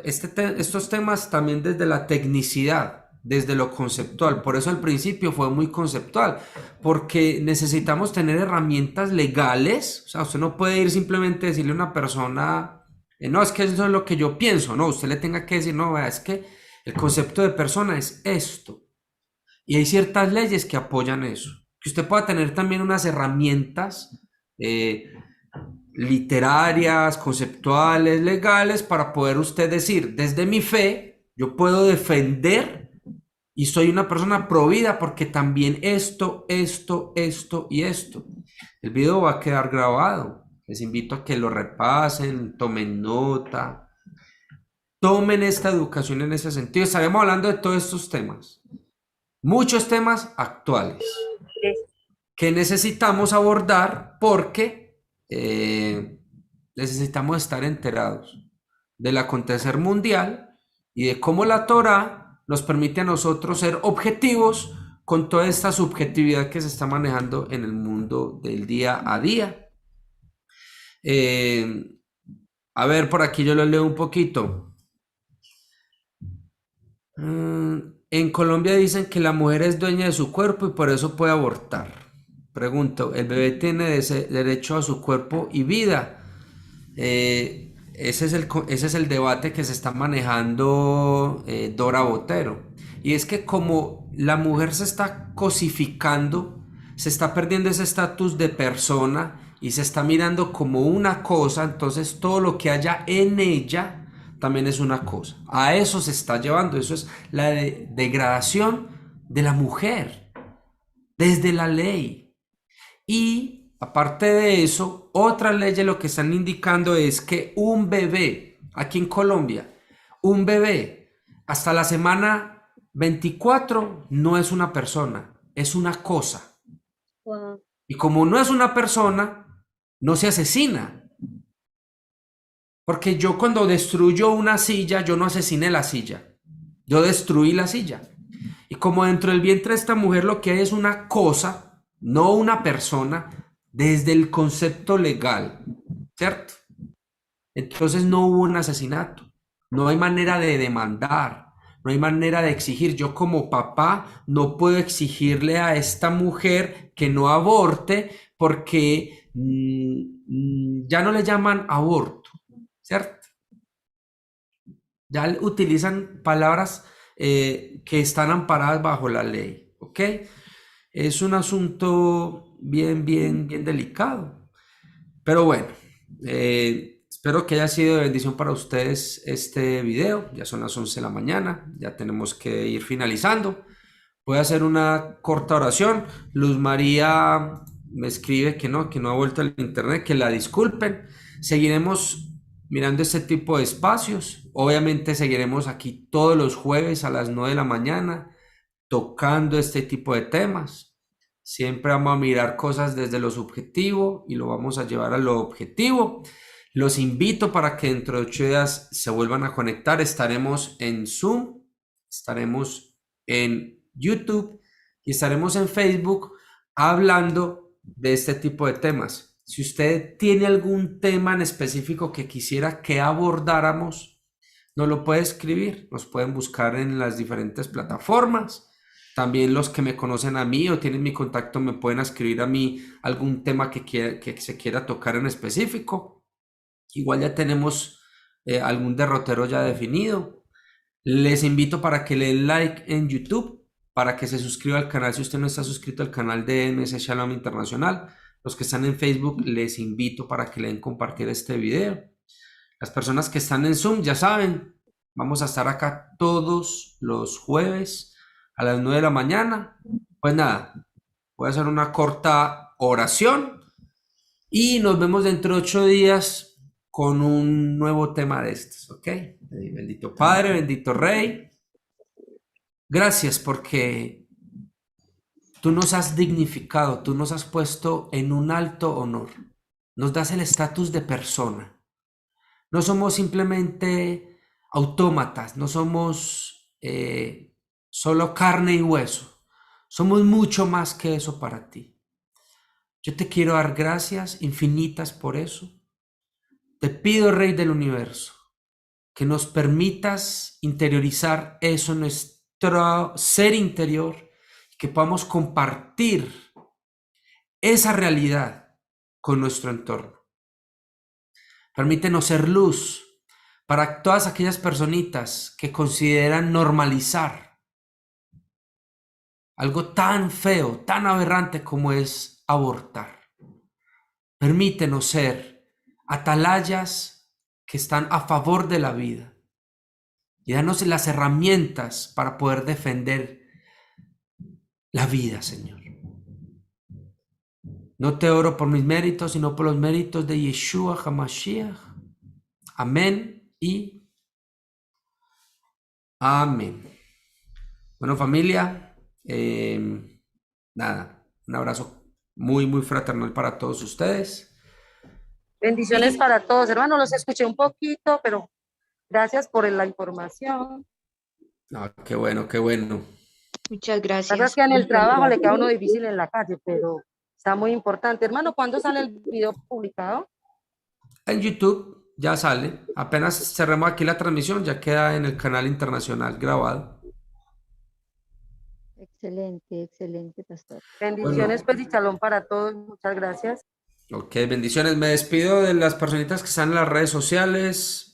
estos temas también desde la tecnicidad, desde lo conceptual. Por eso al principio fue muy conceptual, porque necesitamos tener herramientas legales. O sea, usted no puede ir simplemente a decirle a una persona, no, es que eso es lo que yo pienso. No, usted le tenga que decir, no, vea, es que el concepto de persona es esto. Y hay ciertas leyes que apoyan eso. Que usted pueda tener también unas herramientas literarias, conceptuales, legales, para poder usted decir, desde mi fe, yo puedo defender y soy una persona provida porque también esto y esto. El video va a quedar grabado. Les invito a que lo repasen, tomen nota, tomen esta educación en ese sentido. Estaremos hablando de todos estos temas, muchos temas actuales que necesitamos abordar porque necesitamos estar enterados del acontecer mundial y de cómo la Torá nos permite a nosotros ser objetivos con toda esta subjetividad que se está manejando en el mundo del día a día. A ver, por aquí yo lo leo un poquito. En Colombia dicen que la mujer es dueña de su cuerpo y por eso puede abortar. Pregunto, ¿el bebé tiene derecho a su cuerpo y vida? Ese es el debate que se está manejando Dora Botero. Y es que como la mujer se está cosificando, se está perdiendo ese estatus de persona y se está mirando como una cosa, entonces todo lo que haya en ella también es una cosa. A eso se está llevando, eso es la degradación de la mujer desde la ley. Y aparte de eso, otras leyes lo que están indicando es que un bebé, aquí en Colombia, un bebé hasta la semana 24 no es una persona, es una cosa. Wow. Y como no es una persona, no se asesina. Porque yo cuando destruyo una silla, yo no asesiné la silla, yo destruí la silla. Y como dentro del vientre de esta mujer lo que hay es una cosa, no una persona, desde el concepto legal, ¿cierto? Entonces no hubo un asesinato, no hay manera de demandar, no hay manera de exigir. Yo como papá no puedo exigirle a esta mujer que no aborte porque ya no le llaman aborto, ¿cierto? Ya utilizan palabras que están amparadas bajo la ley, ¿ok? Es un asunto bien delicado. Pero bueno, espero que haya sido de bendición para ustedes este video. Ya son las 11 de la mañana, ya tenemos que ir finalizando. Voy a hacer una corta oración. Luz María me escribe que no ha vuelto al internet, que la disculpen. Seguiremos mirando este tipo de espacios. Obviamente seguiremos aquí todos los jueves a las 9 de la mañana tocando este tipo de temas. Siempre vamos a mirar cosas desde lo subjetivo y lo vamos a llevar a lo objetivo. Los invito para que dentro de 8 días se vuelvan a conectar. Estaremos en Zoom, estaremos en YouTube y estaremos en Facebook hablando de este tipo de temas. Si usted tiene algún tema en específico que quisiera que abordáramos, nos lo puede escribir, nos pueden buscar en las diferentes plataformas. También los que me conocen a mí o tienen mi contacto me pueden escribir a mí algún tema que se quiera tocar en específico. Igual ya tenemos algún derrotero ya definido. Les invito para que le den like en YouTube, para que se suscriba al canal si usted no está suscrito al canal de MS Shalom Internacional. Los que están en Facebook les invito para que le den compartir este video. Las personas que están en Zoom ya saben, Vamos a estar acá todos los jueves a las 9 de la mañana. Pues nada, voy a hacer una corta oración y nos vemos dentro de 8 días con un nuevo tema de estos, ¿ok? Bendito Padre, bendito Rey. Gracias porque tú nos has dignificado, tú nos has puesto en un alto honor. Nos das el estatus de persona. No somos simplemente autómatas, no somos solo carne y hueso. Somos mucho más que eso para ti. Yo te quiero dar gracias infinitas por eso. Te pido, Rey del Universo, que nos permitas interiorizar eso en nuestro ser interior, que podamos compartir esa realidad con nuestro entorno. Permítenos ser luz para todas aquellas personitas que consideran normalizar algo tan feo, tan aberrante como es abortar. Permítenos ser atalayas que están a favor de la vida y danos las herramientas para poder defender la vida, Señor. No te oro por mis méritos, sino por los méritos de Yeshua HaMashiach. Amén y amén. Bueno, familia, nada, un abrazo muy, muy fraternal para todos ustedes. Bendiciones para todos, hermanos. Los escuché un poquito, pero gracias por la información. Qué bueno, qué bueno. Muchas La verdad es gracias. que en el trabajo le queda a uno difícil en la calle, pero está muy importante. Hermano, ¿cuándo sale el video publicado? En YouTube ya sale. Apenas cerremos aquí la transmisión, ya queda en el canal internacional grabado. Excelente, excelente, pastor. Bendiciones, pues, y shalom para todos. Muchas gracias. Ok, bendiciones. Me despido de las personitas que están en las redes sociales.